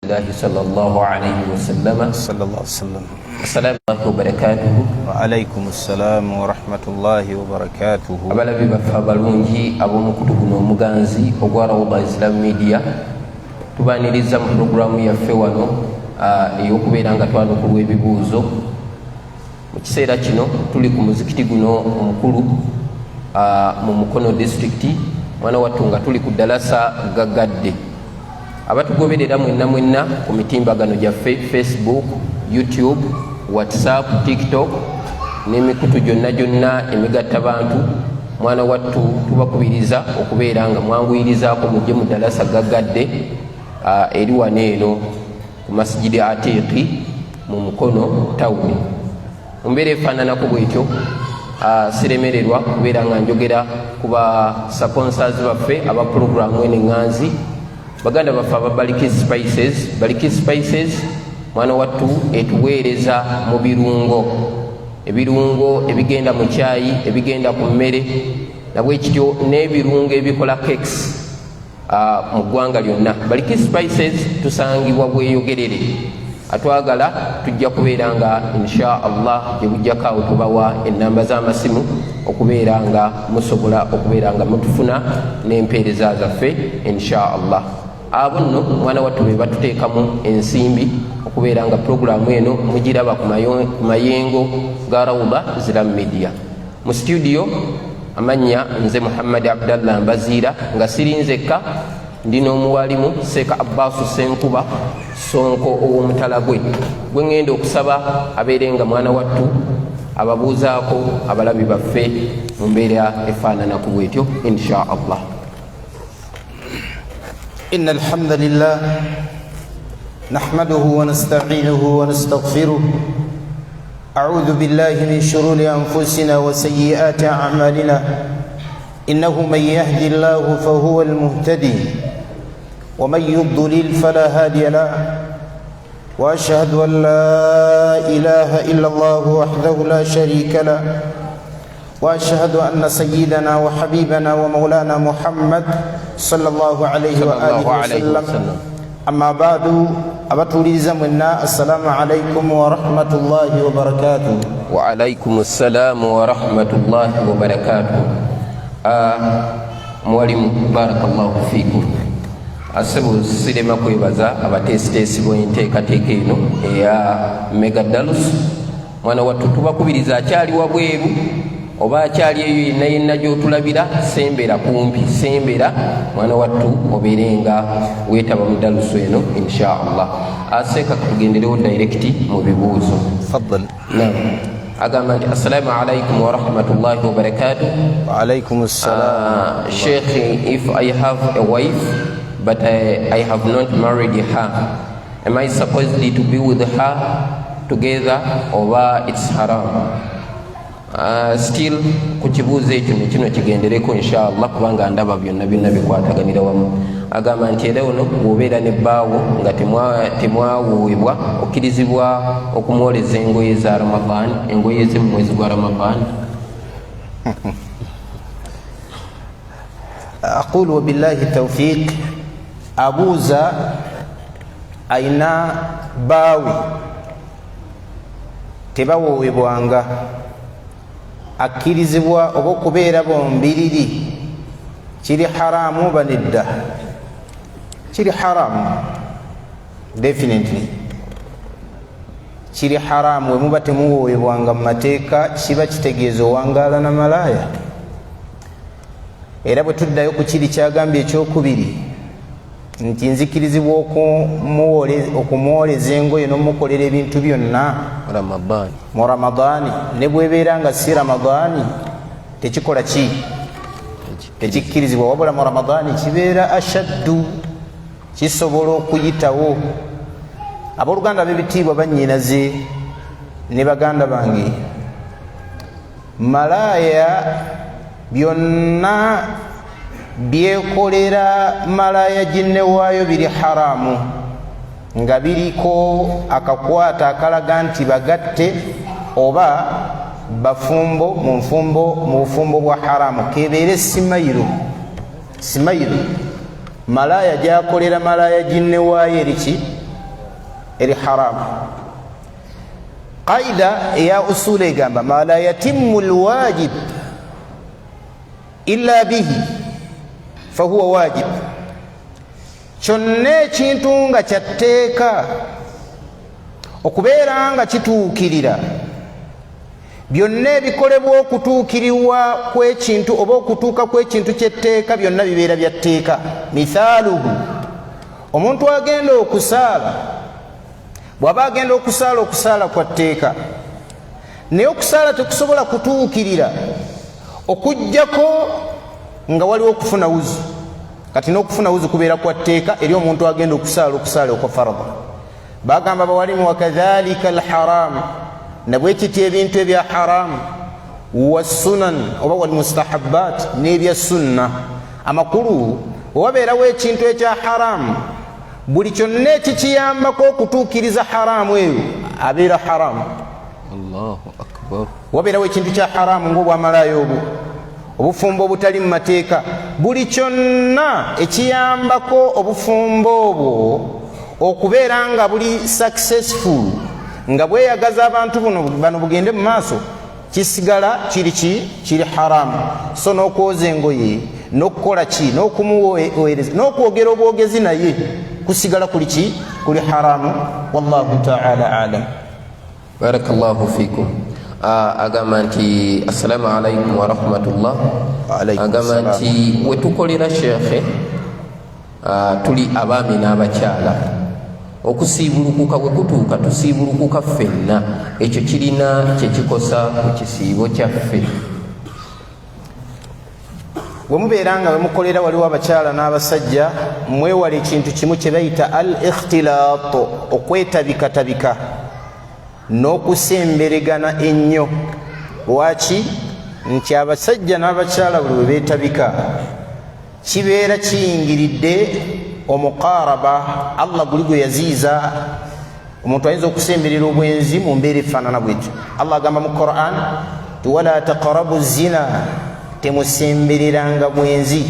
صلى الله عليه وسلم. السلام عليكم وبركاته. وعليكم السلام ورحمة الله وبركاته. abalabi baffe abalungi ab'omukutu guno omuganzi ogwa Rawda Islam Media tubaniriza mu programu yaffe wano ey'okubeera nga twanukulwa ebibuuzo. Mu kiseera kino tuli ku muzikiti guno omukulu mu Mukono district, mwana wattu nga tuli ku dalasa gagadde. Abatugoberera mwenna ku mitimbagano gyaffe Facebook, YouTube, WhatsApp, TikTok n'emikutu gyonna emigatta bantu, mwana wattu tubakubiriza okubeera nga mwanguyirizaako mujje mu dalasa gagadde eri wano eno ku Masjidi Atiqi mu Mukono Town. Mu mbeera efaananako bwetyo siremererwa kubeera nga njogera ku ba sponsors baffe aba programu eno eŋŋanzi, baganda baffe aba Bariki Spices. Mwana wattu etuweereza mu ebirungo ebigenda mu caayi, ebigenda ku mmere, nabwekityo n'ebirungo ebikola cakes mu ggwanga lyonna. Bariki Spices tusangibwa Bweyogerere. Atwagala tujja kubeera nga insha Allah gye bujjako awo tubawa ennamba z'amasimu okubeera nga musobola okubeera nga mutufuna n'empeereza zaffe insha Allah. Abo nno mwana wattu be batuteekamu ensimbi okubeera nga puroguramu eno mugiraba ku mayengo ga Rawda Islam Media. Mu studio amannya nze Muhammad Abdallah Mbaziira, nga sirinzekka ndi n'omuwalimu Seeka Abbasu Senkuba Sonko ow'Omutalagwe gwe ŋŋenda okusaba abeere nga mwana wattu ababuuzaako abalabi baffe mu mbeera efaananaku bwetyo insha Allah. إن الحمد لله نحمده ونستعينه ونستغفره. أعوذ بالله من شرور أنفسنا وسيئات أعمالنا. إنه من يهدي الله فهو المهتدي ومن يضلل فلا هادي له. وأشهد أن لا إله إلا الله وحده لا شريك له. وأشهد أن سيدنا وحبيبنا ومولانا محمد صلى الله عليه وآله وسلم. أما بعد أبتوليزا منا السلام عليكم ورحمة الله وبركاته. وعليكم السلام ورحمة الله وبركاته. mwalimu barakallahu fikum. Asebo sirema kwebaza abateesiteesi b'enteekateeka eno eya Megadalus. Mwana wattu tubakubiriza akyali wabweru oba akyali eyo yenna gy'otulabira, sembera kumpi, sembera mwana wattu obeere nga weetaba mu dalusu eno insha Allah. Aseeka tugenderewo direct mu bibuuzo. Faddal. Naam. Agamba nti assalamu alaikum wa rahmatullahi wa barakatuh. Wa alaikum assalam. Sheikh, if I have a wife but I have not married her, am I supposed to be with her together or it's haram? Still ku kibuuzo ekyo nekino kigendereko inshallah kubanga ndaba byonna bikwataganira wamu. Agamba nti era ono bw'obeera ne bbaawo nga temwaweebwa okkirizibwa okumwoleza engoye za Ramadan, engoye ze mu mwezi gwa Ramadan. أقول وبالله التوفيق. abuuza ayina baawe tebawoowebwanga, akkirizibwa oba okubeera bombiriri, kiri haramu oba nedda? Kiri haramu, definitely kiri haramu. Wemuba temuwoowebwanga mu mateeka kiba kitegeeza owangaala na malaaya. Era bwe tuddayo ku kiri kyagambye ekyokubiri nti nzikirizibwa okumwoleza engoye n'omukolera ebintu byonna mu Ramadaani, ne bwebeera nga si Ramadaani tekikola ki, tekikkirizibwa, wabula mu Ramadaani kibeera ashaddu, kisobola okuyitawo. Abooluganda b'ebitiibwa bannyinaze ne baganda bange, malaaya byonna byekolera malaaya ginnewaayo biri haramu, nga biriko akakwata akalaga nti bagatte oba bafumbo mu bufumbo bwa haramu, kebeere simayiro. Malaaya gyakolera malaaya ginnewaayo eriki eri haramu. Qaida ya usula egamba ma la yatimmu alwajib illa bihi fahuwa wajib. Kyonna ekintu nga kyatteeka okubeera nga kituukirira, byonna ebikolebwa okutuukirirwa kw'ekintu oba okutuuka kw'ekintu ky'etteeka byonna bibeera bya tteeka. Mithaaluhu, omuntu agenda okusaala, bw'aba agenda okusaala, okusaala kwa tteeka, naye okusaala tekusobola kutuukirira okuggyako nga waliwo okufuna wuzu. Kati n'okufuna wuzu kubeera kwa tteeka eri omuntu agenda okusaala, okusaala okwa faradha. Bagamba bawalimu wakadhalika alharamu, nabwe kiti ebintu ebya haramu, wassunan oba walmustahabbat, n'ebya sunna. Amakulu wabeerawo ekintu ekya haramu, buli kyonna ekikiyambako okutuukiriza haramu eyo abeera haramu. Allahu akbar. Wabeerawo ekintu kya haramu ng'obwamalayo obwo, obufumbo obutali mu mateeka, buli kyonna ekiyambako obufumbo obwo okubeera nga buli successful, nga bweyagaza abantu bano bugende mu maaso, kisigala kiri haramu. So n'okwoza engoye, n'okukola ki, n'okumuweereza, n'okwogera obwogezi naye kusigala kuli haramu. Wallahu ta'ala alam. Barakallahu fikum. Agamba nti assalamu alaikum wa rahmatullah. Agamba nti wetukolera shekhe tuli abaami n'abakyala, okusiibulukuka bwe kutuuka tusiibulukuka ffenna, ekyo kirina kyekikosa ku kisiibo kyaffe. Bwe mubeera nga bemukolera waliwo abakyala n'abasajja, mwewala ekintu kimu kye bayita al ikhtilaat, okwetabikatabika n'okusemberegana ennyo. Lwaki? Nti abasajja n'abakyala buli bwe beetabika kibeera kiyingiridde omuqaraba. Allah guli gwe yaziiza omuntu ayinza okusemberera obwenzi mu mbeera efaanana bwetyo. Allah agamba mu Quran ti wala taqrabu zina, temusembereranga bwenzi.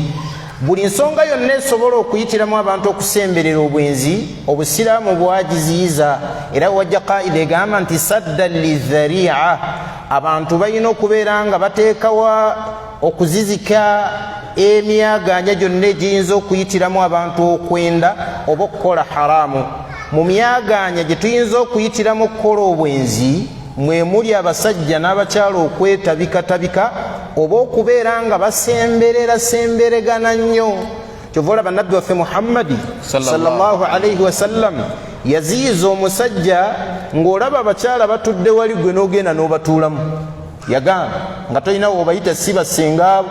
Buli nsonga yonna esobola okuyitiramu abantu okusemberera obwenzi, obusiraamu bwagiziiza. Era wajja qaida egamba nti saddan lidhari'a, abantu balina okubeera nga bateekawa okuzizika emyaganya gyonna egiyinza okuyitiramu abantu okwenda oba okukola haramu. Mu myaganya gye tuyinza okuyitiramu okukola obwenzi mwe muli abasajja n'abakyala okwetabikatabika oba okubeera nga basemberegana nnyo. Kyova olaba nabbi waffe Muhammadi sallallahu alaihi wasallam yaziiza omusajja ng'olaba abakyala batudde wali gwe n'ogenda n'obatuulamu. Yagamba nga tolinawo obayita si bassengaabo,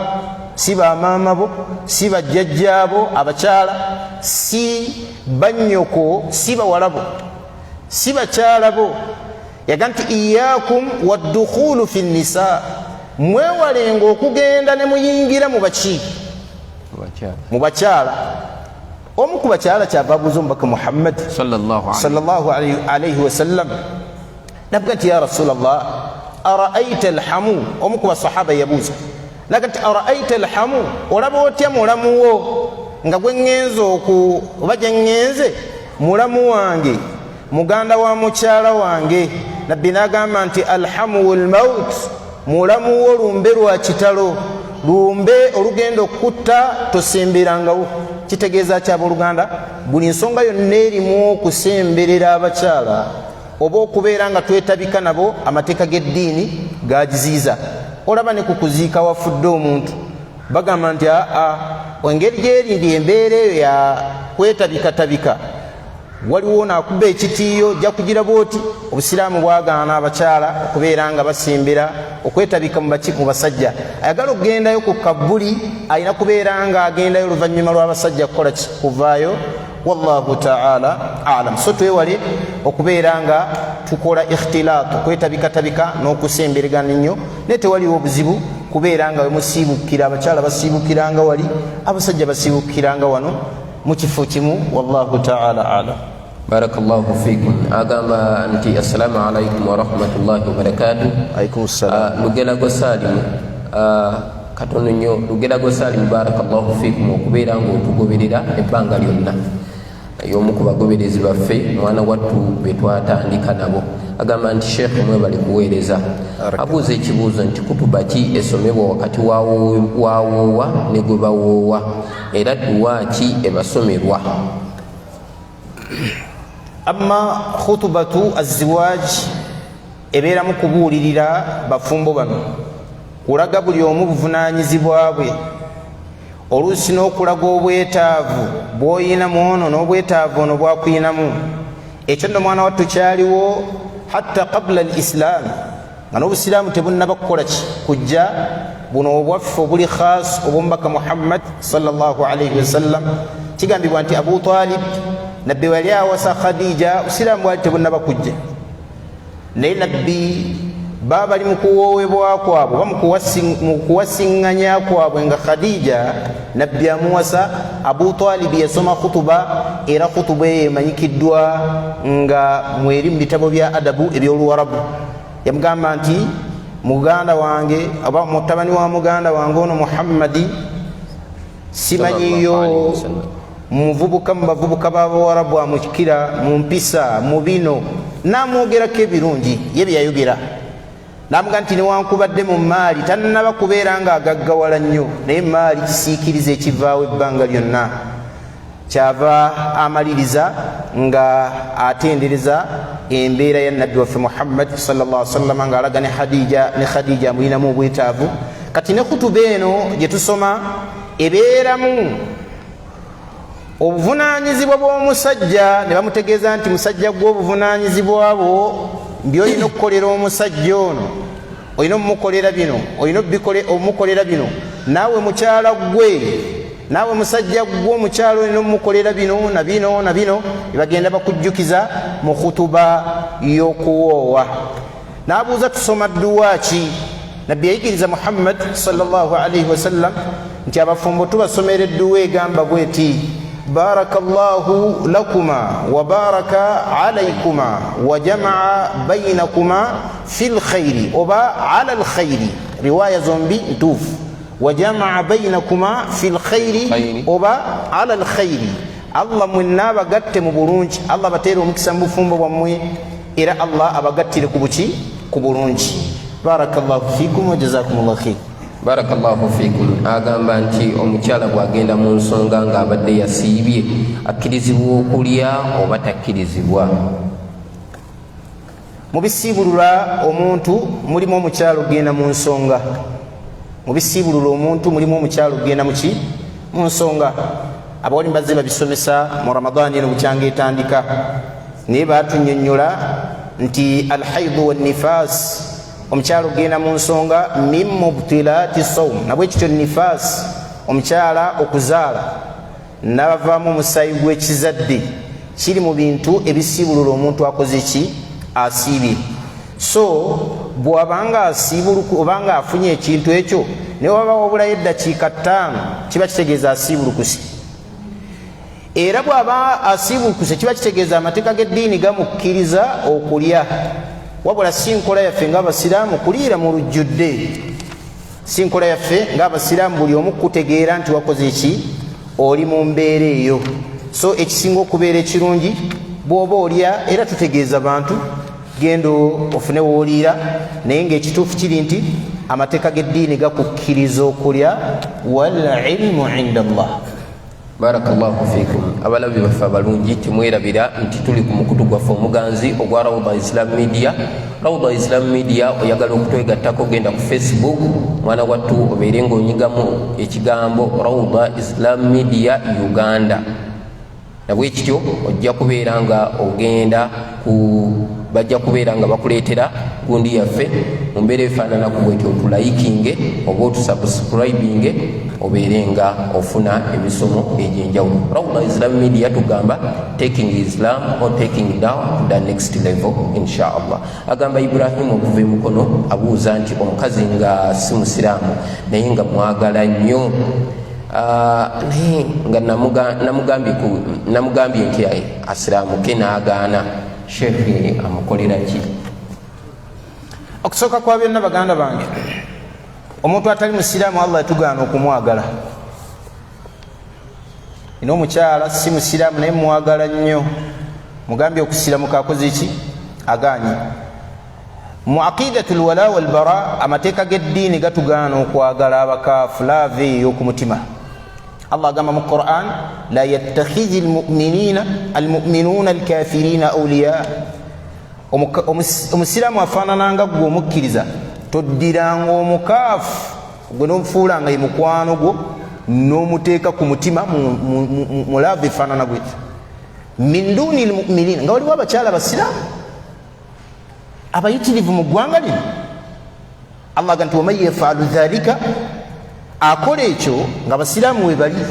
si bamaama bo, si bajjajjaabo abakyala, si bannyoko, si bawalabo, si bakyala bo. Yaga nti iyakum waddukhulu fi nnisa, mwewalenga okugenda ne muyingira mu baki, mu bakyala. Omu ku bakyala kyava abuuza omubaka Muhammad sallallahu alaihi wasallam, nabuga nti ya Rasulallah araaita alhamu. Omu ku basahaba yabuuza naga nti araaita alhamu, olaba otya mulamu wo nga gwe ŋŋenze oba gye ŋŋenze mulamu wange, muganda wa mukyala wange. Nabbi n'agamba nti alhamu walmaut, mulamu wo lumbe lwa kitalo, lumbe olugenda okutta tosemberangawo. Kitegeeza ki abooluganda? Buli nsonga yonna erimu okusemberera abakyala oba okubeera nga twetabika nabo, amateeka g'eddiini gagiziiza. Olaba ne kukuziika wafudde omuntu bagamba nti engeri gyerindi embeera eyo ya kwetabikatabika, waliwo naakuba ekitiiyo jja kugira bwoti. Obusiraamu bwagaana abakyala okubeera nga basembera okwetabika mu basajja. Ayagala okugendayo ku kabbuli alina kubeera nga agendayo oluvannyuma lw'abasajja kukola kuvaayo. Wallahu ta'ala alam. So twewale okubeera nga tukola ikhtilaat, okwetabikatabika n'okusemberegana nnyo, naye tewaliwo obuzibu kubeera nga wemusiibukira, abakyala basiibukiranga wali, abasajja basiibukiranga wano mu kifo kimu. Wallahu ta'ala alam. Barakallahu fikum. Agamba nti assalamu alaikum wa rahmatullahi wa barakatuh. Alaikum assalam. Lugelago Salimu, katono nnyo. Lugelago Salimu, barakallahu fikum okubeera nga otugoberera ebbanga lyonna. y'omu ku bagoberezi baffe mwana wattu be twatandika nabo agamba nti sheekh mwe bali kuweereza abuuza ekibuuzo nti kutuba ki esomebwa wakati wawoowa ne gwe bawoowa era dduwa ki ebasomerwa amma khutubatu azziwaaj ebeeramu kubuulirira bafumbo bano kulaga buli omu buvunaanyizibwa bwe oluusi n'okulaga obwetaavu bw'oyinamu ono n'obwetaavu ono bwakuyinamu ekyo nno mwana wattu kyaliwo hatta qabla al islam nga n'obusiraamu tebunnaba kukola ki kujja buno obwaffe obuli khas obwomubaka muhammad sallallahu alaihi wasallam kigambibwa nti abu talib nabbi wali awasa khadija busiraamu bwali tebunnaba kujja naye nabbi baba bali mu kuwoowebwa kwabwe oba mu kuwasiŋŋanya kwabwe nga khadija nabbi amuwasa abu talibi yasoma khutuba era khutuba eyo emanyikiddwa nga mweri mu bitabo bya adabu ebyoluwarabu yamugamba nti muganda wange oba mutabani wa muganda wange ono muhammadi simanyiyo muvubuka mu bavubuka b'abawarabu amukira mu mpisa mu bino namwogerako ebirungi ye byeyayogera namuga nti newankubadde mu maali tannaba kubeera nga agaggawala nnyo naye maali kisiikiriza ekivaawo ebbanga lyonna kyava amaliriza nga atendereza embeera ya nabbi waffe muhammad sallallahu alaihi wasallam ng'alaga ne khadija amulinamu obwetaavu kati ne kutuba eno gye tusoma ebeeramu obuvunaanyizibwa bw'omusajja ne bamutegeeza nti musajja gw'obuvunaanyizibwa bwo byolina okukolera omusajja ono olina omumukolera bino olina omumukolera bino naawe mukyala gwe naawe musajja gwe omukyala olina omumukolera bino na bino na bino ebagenda bakujjukiza mu khutuba y'okuwoowa n'abuuza tusoma dduwa ki nabbi yayigiriza muhammad sallallahu alaihi wasallam nti abafumbo tubasomera edduwa egamba bweti بارك الله لكما وبارك عليكما وجمع بينكما في الخير وبا على الخير رواية زومبي نتوف وجمع بينكما في الخير وبا على الخير الله من نابا قد مبرونج الله بتيرو مكسم بفهم بوامي إلى الله أبا قد تلكبوشي كبرونج بارك الله فيكم وجزاكم الله خير barakallahu fikum agamba nti omukyala bwagenda mu nsonga ng'abadde yasiibye akkirizibwa okulya oba takkirizibwa mu bisiibulula omuntu mulimu omukyala ogenda mu nsonga mu bisiibulula omuntu mulimu omukyala ogenda muki mu nsonga abawali mbazze babisomesa mu ramadaani eno bukyanga etandika naye batunnyonnyola nti alhaidu wannifas omukyala ogenda mu nsonga min mubtilati sawm nabwe kityo nifas omukyala okuzaala nabavaamu omusaayi gw'ekizadde kiri mu bintu ebisiibulula omuntu akoze ki asiibye so bw'abanga asiibuluku obanga afunye ekintu ekyo ne waba wabulayo eddakiika 5 kiba kitegeeza asiibulukuse era bw'aba asiibulukuse kiba kitegeeza amateeka g'eddiini gamukkiriza okulya wabula si nkola yaffe ng'abasiraamu kuliira mu lujjudde si nkola yaffe ng'abasiraamu buli omu kutegeera nti wakoze eki oli mu mbeera eyo so ekisinga okubeera ekirungi bw'oba olya era tutegeeza bantu genda ofune wooliira naye ng'ekituufu kiri nti amateeka g'eddiini gakukkiriza okulya wal ilmu inda allah barakallahu fikum abalabi baffe abalungi timwerabira nti tuli ku mukutu gwaffe omuganzi ogwa rawda islam media rawda islam media oyagala okutwegattako genda ku facebook mwana wattu obeere ng'onyigamu ekigambo rawda islam media uganda nabwe kityo ojja kubeera nga ogenda bajja kubeera nga bakuleetera gundi yaffe mu mbeera efaananaku bwetyo otulayikinge oba otusubscribinge obeere nga ofuna emisomo egy'enjawulo rawda islam media tugamba taking islam or taking down to the next level inshallah agamba ibrahimu okuva emukono abuuza nti omukazi nga si musiraamu naye nga mwagala nnyo naye nga namugambye nti asiraamuke n'agaana sheekhi amukolera ki okusooka kwa byonna baganda bange omuntu atali musiraamu allah yatugaana okumwagala ino omukyala si musiraamu naye mwagala nnyo mugambye okusiramuka akoze ki aganye mu aqidatul wala wal bara amateeka g'eddiini gatugaana okwagala abakaafu laava eyo ku mutima Allah agamba mu Qur'an la yattakhidhi almu'minuna alkafirina awliya omusiraamu afaanananga gwe omukkiriza toddiranga omukaafu gwe n'omufuulanga ye mukwano gwo n'omuteeka ku mutima mu laava efaanana bwetyo min duni almu'minina nga waliwo abakyala basiraamu abayitirivu mu ggwanga lino Allah agamba nti waman yafalu dhalika akola ekyo nga basiraamu we bali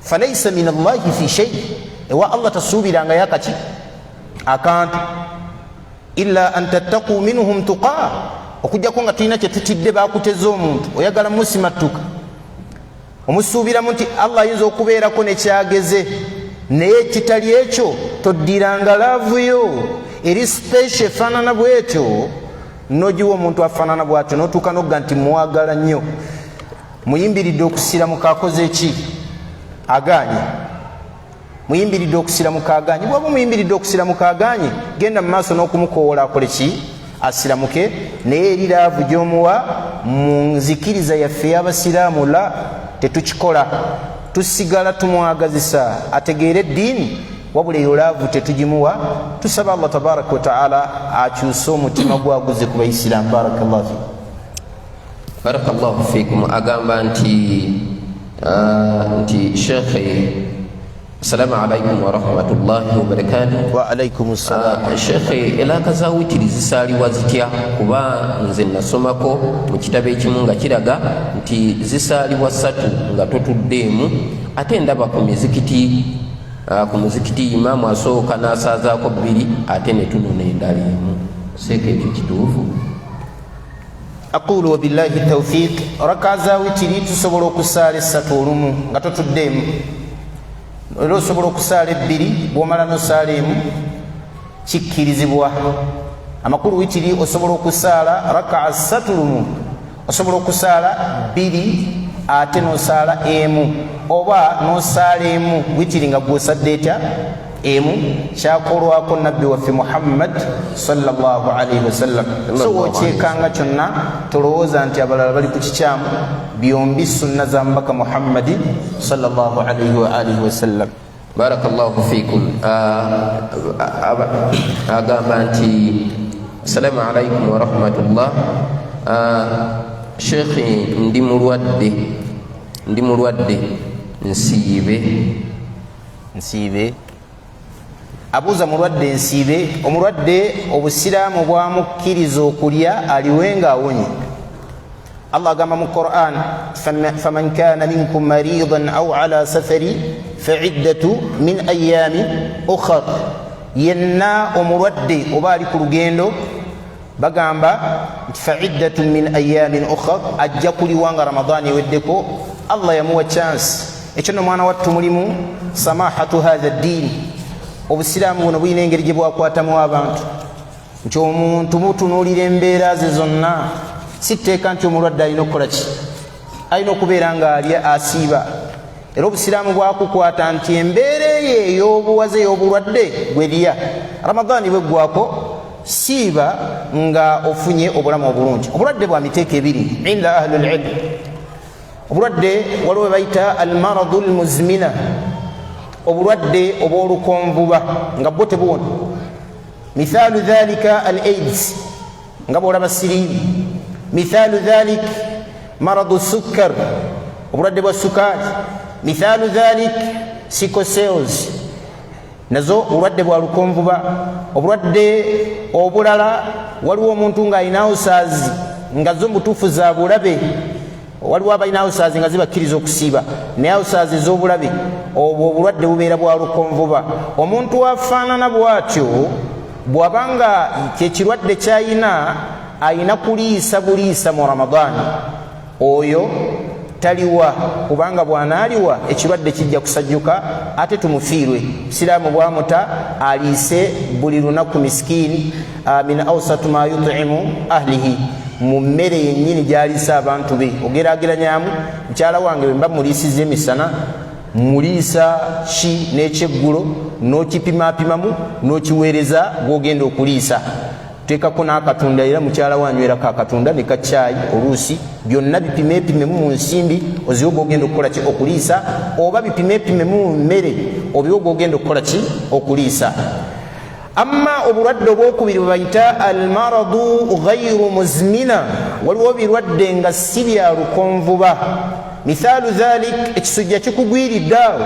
falaisa min allahi fi shay ewa Allah tasuubirangayo akaki akantu illa an tattaqu minhum tuqa okujjako nga tulina kyetutidde bakuteza omuntu oyagala musimattuka omusuubiramu nti Allah ayinza okubeerako nekyageze naye kitali ekyo toddiranga laavuyo eri special efaanana bwetyo nogiwa omuntu afaanana bwatyo notuuka nogga nti muwagala nnyo muyimbiridde okusiramuka akoze eki aganye muyimbiridde okusiramuka aganye bwaba muyimbiridde okusiramuka aganye genda mu maaso n'okumukoowola akole ki asiramuke naye eri laavu gy'omuwa mu nzikiriza yaffe y'abasiraamu la tetukikola tusigala tumwagazisa ategeere eddiini wabula eyo laavu tetugimuwa tusaba Allah tabaraka wa taala akyuse omutima gwaguze ku baisiraamu barakallahu fikum barakallahu fikum agamba nti shekhe assalamu alaikum warahmatullahi wabarakatuh wa alaikum assalam shekhe elaka za witiri zisaaliwa zitya kuba nze nasomako mu kitabo ekimu nga kiraga nti zisaaliwa 3 nga totuddeemu ate ndaba ku muzikiti imaamu asooka n'asaazaako 2 ate ne tunona endala emu seeka ekyo kituufu أقول وبالله التوفيق ركعة وتري تصبر كسال السطورم غتو تدم لو صبر كسال بيري بومالا نسالم كيكيريزبوا أما كل وتري وصبر كسال ركعة السطورم وصبر كسال بيري ate nosala emu oba nosala emu witiringa gwosaddeta emu kyakolwako nabbi waffe Muhammad sallallahu alaihi wasallam so wokyekanga kyonna tolowooza nti abalala bali ku kikyamu byombi sunna za mbaka Muhammadi sallallahu alaihi wa alihi wasallam barakallahu fikum agamba nti assalamu alaikum wa rahmatullah shekhi ndi mulwadde nsiibe abuuza mulwadde nsiibe omulwadde obusiraamu bwamukkiriza okulya aliwenga awonye Allah agamba mu Qur'an faman kana minkum maridan aw ala safari fa'iddatu min ayyamin ukhra yenna omulwadde oba ali ku lugendo bagamba fa'iddatu min ayyamin ukhra ajja kuliwanga ramadani weddeko Allah yamuwa chance ekyo no mwana wattu mulimu samahatu hadha ad-din obusiraamu buno buyina engeri gye bwakwatamu abantu nti omuntu mutunuulira embeera ze zonna sitteeka nti omulwadde alina okukola ki alina okubeera nga alya asiiba era obusiraamu bwakukwata nti embeera eyo ey'obuwaze ey'obulwadde gwelya ramadaani bweggwako siiba nga ofunye obulamu obulungi obulwadde bwa miteeko ebiri inda ahlul ilm obulwadde waliwo bwe bayita almaradu almuzmina obulwadde obw'olukonvuba nga bwo tebuwona mithalu dhalika al aids nga bwolaba siriimu mithalu dhalik maradu sukkar obulwadde bwa sukaari mithalu dhalik sickle nazo obulwadde bwa lukonvuba obulwadde obulala waliwo omuntu ng'alina awusaazi nga zo mutuufu za bulabe waliwo abalina awusaazi nga zibakkiriza okusiiba naye awusaazi ez'obulabe obwo obulwadde bubeera bwa lukonvuba omuntu afaanana bw'atyo bw'abanga kyekirwadde kyayina ayina kuliisa buliisa mu ramadaani oyo taliwa kubanga bw'anaaliwa ekirwadde kijja kusajjuka ate tumufiirwe siraamu bwamuta aliise buli lunaku miskiini min awsatu ma yut'imu ahlihi mu mmere yennyini gy'aliisa abantu be ogeraageranyamu mukyala wange bwe mba muliisiza emisana muliisa ki n'ekyeggulo n'okipimapimamu n'okiweereza gw'ogenda okuliisa. Teekako n'akatunda, era mukyala wanywerako akatunda ne kacaayi oluusi, byonna bipimeepimemu mu nsimbi oziwe gw'ogenda okukola ki okuliisa, oba bipimeepimemu mu mmere obiwe gw'ogenda okukola ki okuliisa. Amma obulwadde obwokubiri bwe bayita almaradu ghayru muzmina, waliwo birwadde nga si bya lukonvuba. Mithaalu dhalik, ekisujja kikugwiridde awo,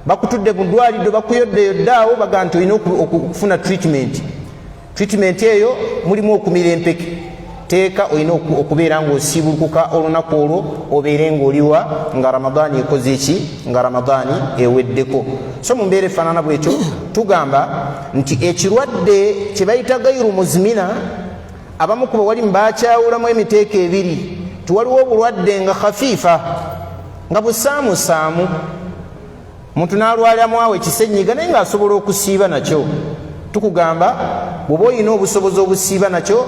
bakutudde mu ddwaliro bakuyoddeyodde awo baga nti olina okufuna treatment. Treatment eyo mulimu okumira empeke. Teeka olina okubeera ng'osiibulukuka olunaku olwo obeere ng'oliwa nga Ramadaani ekoze eki, nga Ramadaani eweddeko. So mu mbeera efaanana bw'ekyo tugamba nti ekirwadde kye bayita gayru muzmina, abamu ku bawalimu bakyawulamu emiteeko ebiri. Tuwaliwo obulwadde nga khafiifa, nga busaamusaamu, muntu n'alwalamu awo ekisenyiga naye ng'asobola okusiiba nakyo. Tukugamba bw'oba olina obusobozi obusiiba nakyo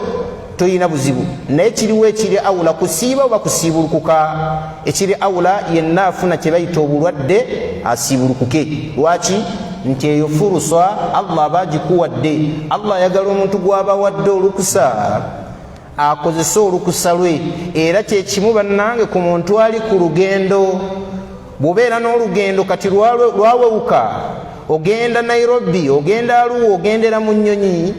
toyina buzibu, naye kiriwo ekiri awula kusiiba oba kusiibulukuka. Ekiri awula yenna afuna kye bayita obulwadde asiibulukuke. Lwaki? Nti eyo furusa Allah aba agikuwadde. Allah ayagala omuntu gw'aba wadde olukusa akozese olukusa lwe. Era kyekimu bannange ku muntu ali ku lugendo, bw'obeera n'olugendo kati lwawewuka, ogenda Nairobi, ogenda Arua, ogendera mu Nnyonyi,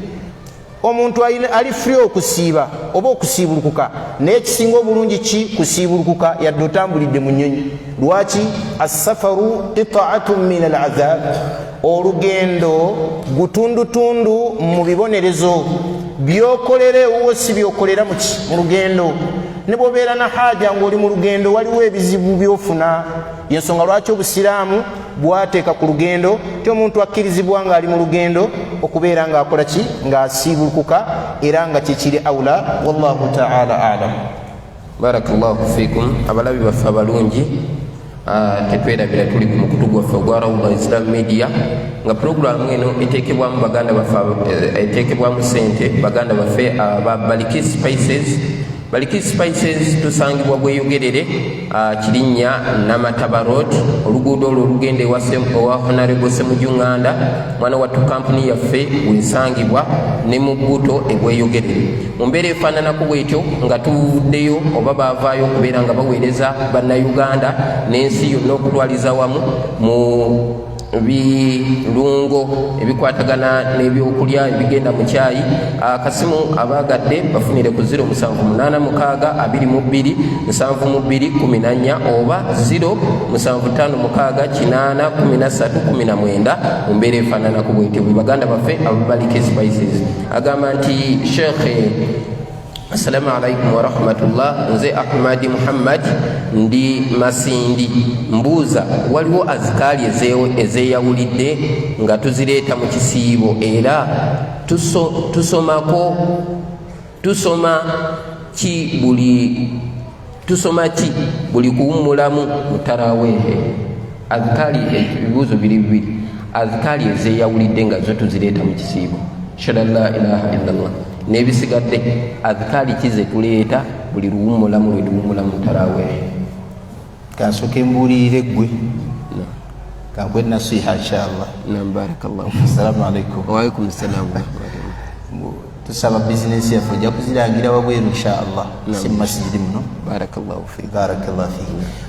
omuntu ali free okusiiba oba okusiibulukuka, naye ekisinga obulungi ki kusiibulukuka yadde otambulidde mu Nnyonyi. Lwaki? As-safaru qita'atun min al-'adhab, olugendo gutundutundu mu bibonerezo byokolera ewuwo si byokolera mu lugendo. Ne bw'obeera na haja ng'oli mu lugendo waliwo ebizibu by'ofuna. Yensonga lwaki obusiraamu bwateeka ku lugendo ti omuntu akkirizibwa ng'ali mu lugendo okubeera ng'akola ki, ng'asiibulukuka, era nga kikiri awula. Wallahu ta'ala a'lam. Barakallahu fikum. Abalabi baffe abalungi, tetwerabira tuli ku mukutu gwaffe ogwa Rawda Islam Media, nga puroguramu eno eteekebwamu baganda baffe, eteekebwamu sente baganda baffe aba Baliki Spices. Baliki Spices tusangibwa Bweyogerere, Kirinnya Namataba Road, oluguudo olwo olugenda ewa Honorable Semujunganda, mwana wattu kampuni yaffe wensangibwa ne mu Bbuto Bweyogerere. Mu mbeera efaananako bwetyo nga tuvuddeyo oba baavaayo okubeera nga baweereza bannayuganda n'ensi yonna okutwaliza wamu mu birungo ebikwatagana n'ebyokulya ebigenda mu kyayi. Akasimu abaagadde bafunire ku 078622274 oba 075681319 mu mbeera efaananako bwetyo. Bwe baganda baffe Baliki Spices. Agamba nti Sheikh, assalamu alaikum wa rahmatullah, nze Ahmadi Muhammad ndi Masindi. Mbuuza, waliwo azikaali ezeeyawulidde nga tuzireeta mu kisiibo, era tusoma ki buli kuwummulamu mu taraweehe? Azikaali, ebibuuzo biri bibiri. Azikaali ezeeyawulidde nga zo tuzireeta mu kisiibo, shada la ilaha illallah, n'ebisigadde azikaali kize tuleeta buli luwummulamu lwe tuwummula mu taraweehe? Kansooke mbuulirire ggwe kankwe nasiha inshallah. Barakallahu. Assalamu alaikum. Wa alaikum salam. Tusaba bizinesi yaffe ojja kuzirangira wabweru inshallah, si masjidi muno. Barakallahu fi. Barakallahu fi.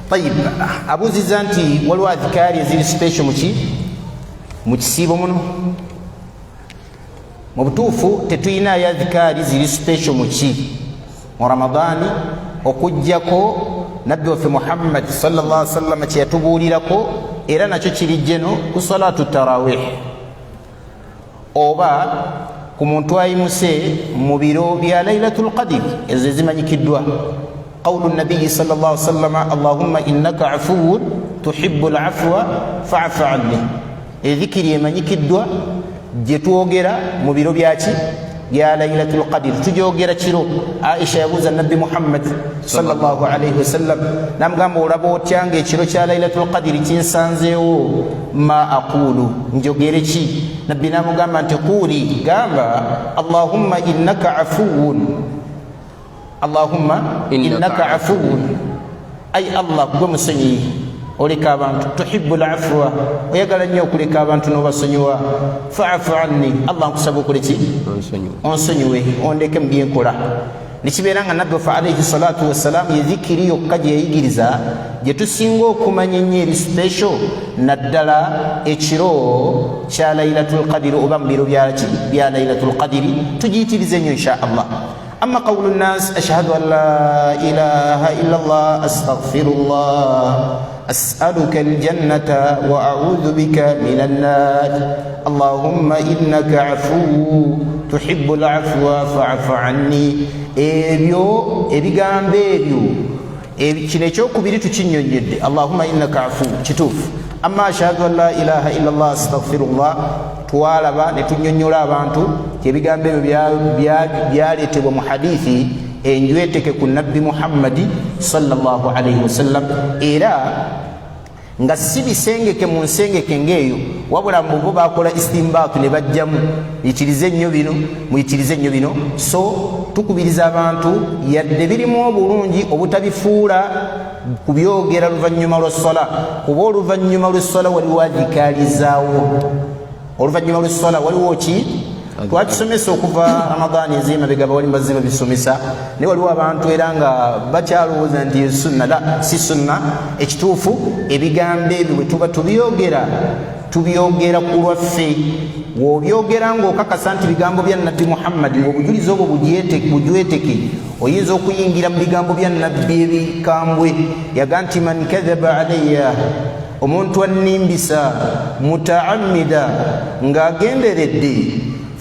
Tayib, abuuziza nti waliwo azikaari eziri special mu kisiibo muno. Mu butuufu tetuyinayo azikaari ziri special mu Ramadaani okuggyako nabbi waffe Muhammad sallallahu alaihi wasallam kye yatubuulirako, era nakyo kirijje no ku salaatu tarawih oba ku muntu ayimuse mu biro bya Lailatul Qadr. Ezo ezimanyikiddwa qawlu nabiyyi sallallahu alaihi wasallam, Allahumma innaka afuwun tuhibbul afwa fa'fu anni. Edhikiri emanyikiddwa gye twogera mu biro byaki bya Lailatul Qadr. Tujogera kiro. Aisha yabuuza nabbi Muhammad sallallahu alaihi wasallam, namugamba olaba otya ng'ekiro kya Lailatul Qadr kinsanzeewo? Ma aqulu, njogere ki? Nabbi namugamba nti quli, gamba Allahumma innaka afuwun, Allahumma innaka afuwun, ay Allah gwe musonyiyi, oleka abantu tuhibbu al-afwa oyagala nnyo okuleka abantu n'obasonyiwa fa'fu anni Allah nkusaba okoleki onsonyiwe ondeke mu byenkola nekibeera nga nabbi waffe alayhi salatu wassalamu ye dhikiri yokka gye yayigiriza gye tusinga okumanya ennyo eri special naddala ekiro kya lailatul qadiri oba mu biro bya lailatul qadiri tugiyitirize nnyo insha Allah. أما قول الناس أشهد أن لا إله إلا الله أستغفر الله أسألك الجنة وأعوذ بك من النار اللهم إنك عفو تحب العفو فاعف عني ebigambo ebyo kino ekyokubiri tukinyonyedde Allahumma innaka afu kituufu. Amma ashhadu an la ilaha illallah astaghfirullah twalaba ne tunyonnyola abantu ebigambo ebyo byaleetebwa mu hadithi enjweteke ku nabbi Muhammadi sallallahu alayhi wasallam era nga si bisengeke mu nsengeke ng'eyo wabula mbubo bakola istimbaatu ne bajjamu muyitirize nnyo bino so tukubiriza abantu yadde birimu obulungi obutabifuula kubyogera luvannyuma lwa ssala kuba oluvannyuma lw'essala waliwo adikaalizaawo oluvannyuma lw'essala waliwo ki twakisomesa okuva ramadani ez'emabega bawali bazze babisomesa naye waliwo abantu era nga bakyalowooza nti sunna la si sunna ekituufu ebigambo ebyo bwe tuba tubyogera ku lwaffe w'obyogera ng'okakasa nti bigambo bya nabbi Muhammad ng'obujulizi obwo bujweteke oyinza okuyingira mu bigambo bya nabbi ebikambwe yaga nti man kadhaba alayya omuntu annimbisa mutaammida ng'agenderedde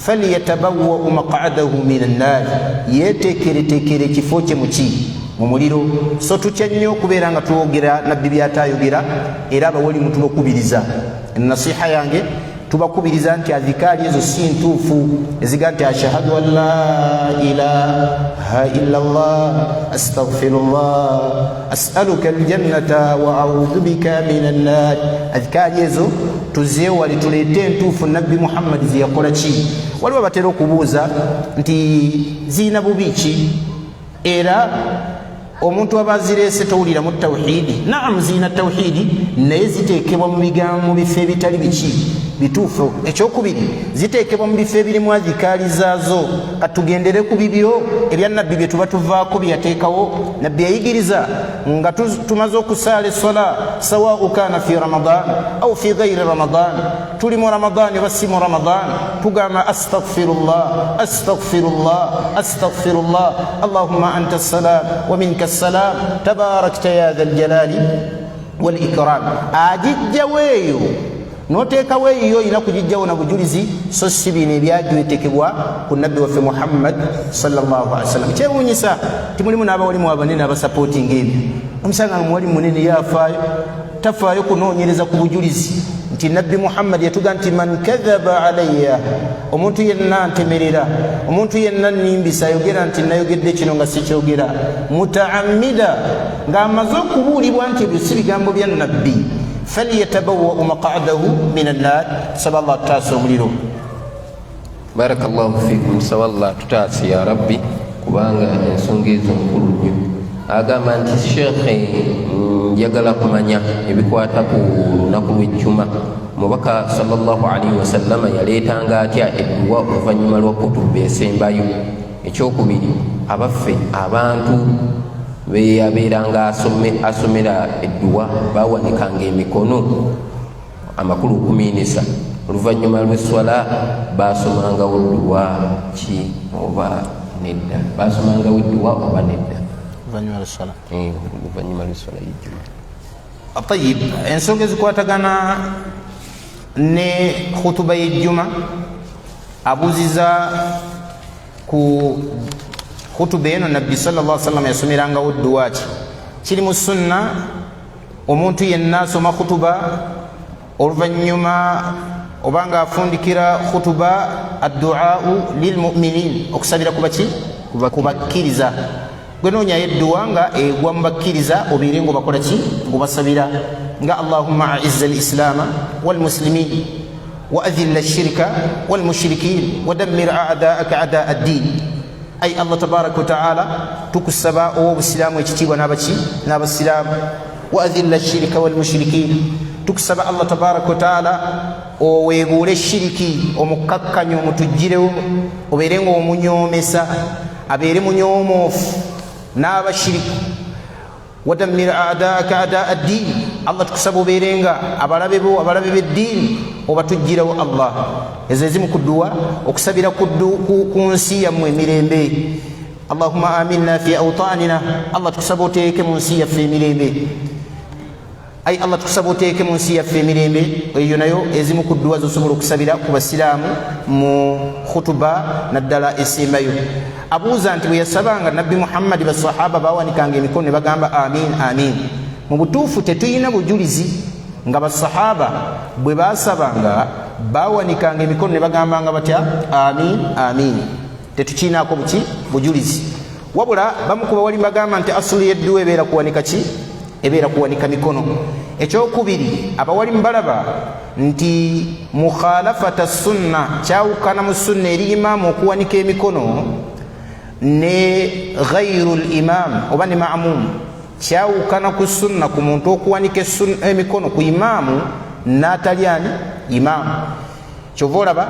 falyatabawwa'u maq'adahu min an-nar yetekeretekere kifo kye mu muliro. So tutya nnyo okubeera nga twogera nabbi byatayogera era abawoli mutubakubiriza nasiha yange tubakubiriza nti adhikaari ezo si ntuufu eziga nti ashhadu an la ilaha illa Allah astaghfirullah as'aluka aljannata wa a'udhu bika minan nar adhikaari ezo tuzeewale tuleete entuufu nabbi Muhammad ziyakola ki. Waliwo batera okubuuza nti ziina bubi ki era omuntu abazireese towulira mu tawhidi. Naam ziina tawhidi naye ziteekebwa mu bigambo bifo ebitali bituufu. Ekyokubiri ziteekebwa mu bifo ebirimu adhikaali zaazo. Katugendere ku bibyo ebya nabbi bye tuba tuvaako bye yateekawo. Nabbi yayigiriza nga tumaze okusaala essola sawa'u kaana fi ramadan aw fi ghayri ramadan, tuli mu ramadan oba si mu ramadan, tugamba astaghfirullah astaghfirullah astaghfirullah allahumma anta assalam wa minka assalam tabarakta ya dha aljalali wal ikram. Ajijjawo eyo noteekawo eyo oyina kugijjawo na bujulizi so si bino ebyajwetekebwa ku nabbi waffe Muhammad sallallahu alaihi wasallam. Kyewuunyisa timulimu n'abawalimu abanene abasapootinga ebyo. Omusanga nga muwalimu munene yafaayo tafaayo kunoonyereza ku bujulizi nti nabbi Muhammad yatuga nti man kadhaba alayya, omuntu yenna ntemerera, omuntu yenna nnimbisa ayogera nti nayogedde kino nga sikyogera, mutaammida ng'amaze okubuulibwa nti ebyo si bigambo bya nabbi, falyatabawwa'u maq'adahu min an-nar. Saba Allah tutaase omuliro. Barakallahu fikum. Saba Allah tutaase ya rabbi kubanga ensonga ezo nkulu nnyo. Agamba nti shekhe njagala kumanya ebikwata ku lunaku lw'ejjuma. Mubaka sallallahu alaihi wasallama yaleetanga atya edduwa oluvannyuma lwa kutuba esembayo. Ekyokubiri abaffe abantu beyabeeranga asomera edduwa bawanikanga emikono amakulu 14. Oluvannyuma lw'esswala basomangawo dduwa ki oba nedda? Basomangawo edduwa oba nedda? Oluvannyuma lw'esswala y'ejjuma. Tayib, ensonga ezikwatagana ne khutuba y'ejjuma abuuziza ku khutuba eno nabbi sallallahu alaihi wasallam yasomerangawo dduwa ki. Kiri mu sunna omuntu yenna asoma khutuba oluvannyuma obanga afundikira khutuba addu'au lilmuminin, okusabira kubaki kubakkiriza. Gwe noonyayo edduwa nga egwa mu bakkiriza obeere ng'obakola ki ng'obasabira nga allahumma a'izza al-islaama walmuslimin wa adhilla ash-shirka walmushrikin wa dammir a'daa'aka a'daa' ad-din. Ay Allah tabaraka wa ta'ala tukusaba obusilaamu ekitiibwa n'abaki n'abasiraamu وأذل الشرك والمشركين tukusaba Allah tabaraka wa taala oweebuule shiriki omukkakkanya omutujjirewo obeerenga omunyoomesa abeere munyomoofu n'abashiriku wadammir a'daaka a'daa ad-diin Allah tukusaba obeerenga abalabe b'eddiini obatujjirewo Allah ezo ezimu ku dduwa okusabira ku nsi yammwe emirembe Allahumma aminna fi awtanina Allah tukusaba oteeke mu nsi yaffe emirembe ay Allah tukusaba oteeke mu nsi yaffe emirembe eyo nayo ezimu ku dduwa zosobola okusabira ku basiraamu mu khutuba naddala esembayo abuuza nti bwe yasabanga nabbi Muhammadi basahaba bawanikanga emikono ne bagamba amin amin mu butuufu tetuyina bujulizi nga basahaba bwe basabanga bawanikanga emikono ne bagambanga batya amin amin tetukiinaako bujulizi wabula bamu ku bawali bagamba nti asuli y'edduwa ebeera kuwanika ki ebeera kuwanika mikono ekyokubiri abawali mbalaba nti mukhalafata sunna kyawukana mu sunna eri imaamu okuwanika emikono ne ghairu l'imam oba ne ma'mum kyawukana ku sunna ku muntu okuwanika emikono ku imaamu n'atali ani imaamu kyova olaba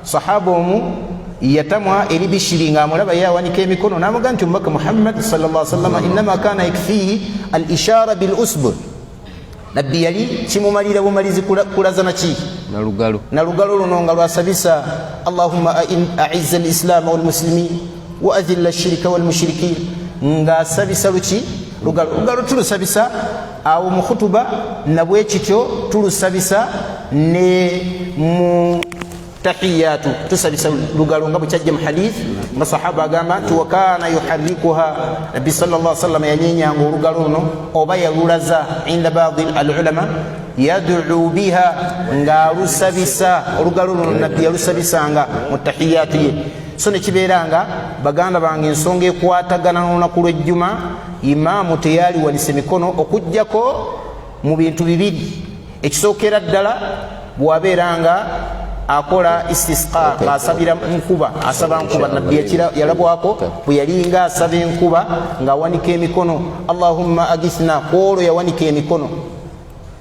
sahaba omu yatamwa eri bishiri ng'amulaba yawanika emikono n'amuga nti omubaka Muhammad sallallahu alaihi wasallam innama kana yakfihi al ishara bil usbu nabbi yali kimumalira bumalizi kulaza naki nalugalo luno nga lwasabisa Allahumma a'izza al islam wal muslimin wa adhilla ash-shirka wal mushrikin ng'asabisa luki lugalo tulusabisa awo mu khutuba nabwe kityo tulusabisa ne mu tahiyatu tusabisa lugalo nga bwekijja mu hadith nga sahaba agamba nti wakana yuharrikuha nabbi sallallahu alaihi wasallam yanyenyanga olugalo luno oba yalulaza inda baadhi alulama yad'u biha nga alusabisa olugalo luno nabbi yalusabisanga mu tahiyatu ye so nekibeeranga baganda bange ensonga ekwatagana n'olunaku lw'ejjuma imaamu teyali wanise mikono okujjako mu bintu bibiri ekisookera ddala bwabeeranga akola istisqa asabira nkuba asaba nkuba nabbi yalabwako bwe yalinga asaba enkuba ng'awanika emikono Allahumma agithna kwolwo yawanika emikono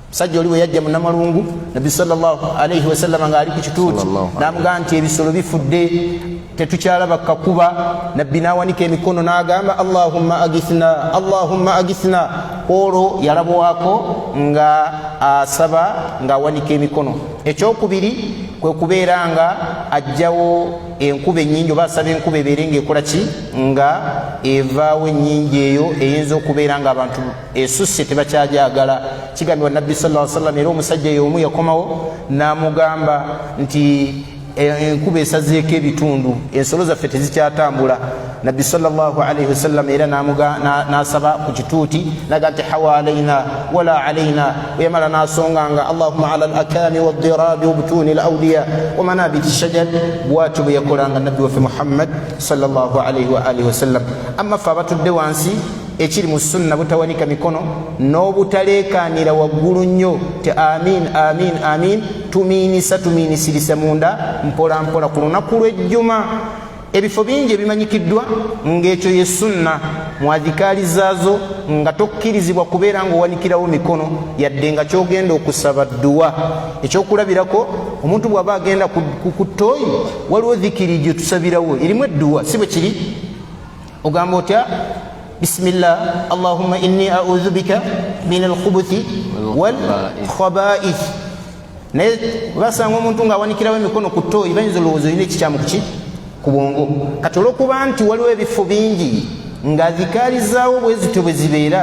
musajja oli bwe yajja mu Namalungu nabbi sallallahu alaihi wasallam ng'ali ku kituuti n'amugaa nti ebisolo bifudde tetukyalaba kakuba nabbi n'awanika emikono n'agamba Allahumma agithna kwolwo yalabwako nga asaba ng'awanika emikono ekyokubiri kwe kubeera nga ajjawo enkuba ennyingi oba asaba enkuba ebeere ng'ekola ki nga evaawo ennyingi eyo eyinza okubeera nga abantu esusse tebakyajagala kigambibwa nabbi sallallahu alaihi wasallam era omusajja y'omu yakomawo n'amugamba nti enkuba esazeeko ebitundu ensolo zaffe tezikyatambula nabbi sallallahu alaihi wasallam era n'asaba ku kituuti naga nti hawa alaina wala alaina weyamala n'asonganga Allahumma ala al-akami wad-dirabi wa butuni al-awliya wa manabiti shajar bwatyo bwe yakolanga nabbi waffe Muhammad sallallahu alaihi wa alihi wasallam amma ffe abatudde wansi ekiri mu sunna butawanika mikono n'obutaleekaanira waggulu nnyo ti amin amin amin tuminisirisa munda mpola mpola ku lunaku lw'ejjuma ebifo bingi ebimanyikiddwa ng'ekyo ye sunna mu adhikaali zaazo nga tokkirizibwa kubeera ng'owanikirawo mikono yadde nga kyogenda okusaba dduwa ekyokulabirako omuntu bw'aba agenda ku ttooyi waliwo dhikiri gye tusabirawo erimu edduwa si bwe kiri ogamba otya bismillah allahumma inni a'udhu bika min al-khubuthi wal khaba'ith naye basanga omuntu ng'awanikirawo emikono ku ttooyi bayinza olowooza olina ekikyamu ku bwongo kati olw'okuba nti waliwo ebifo bingi nga dhikaali zaawo bwe zityo bwe zibeera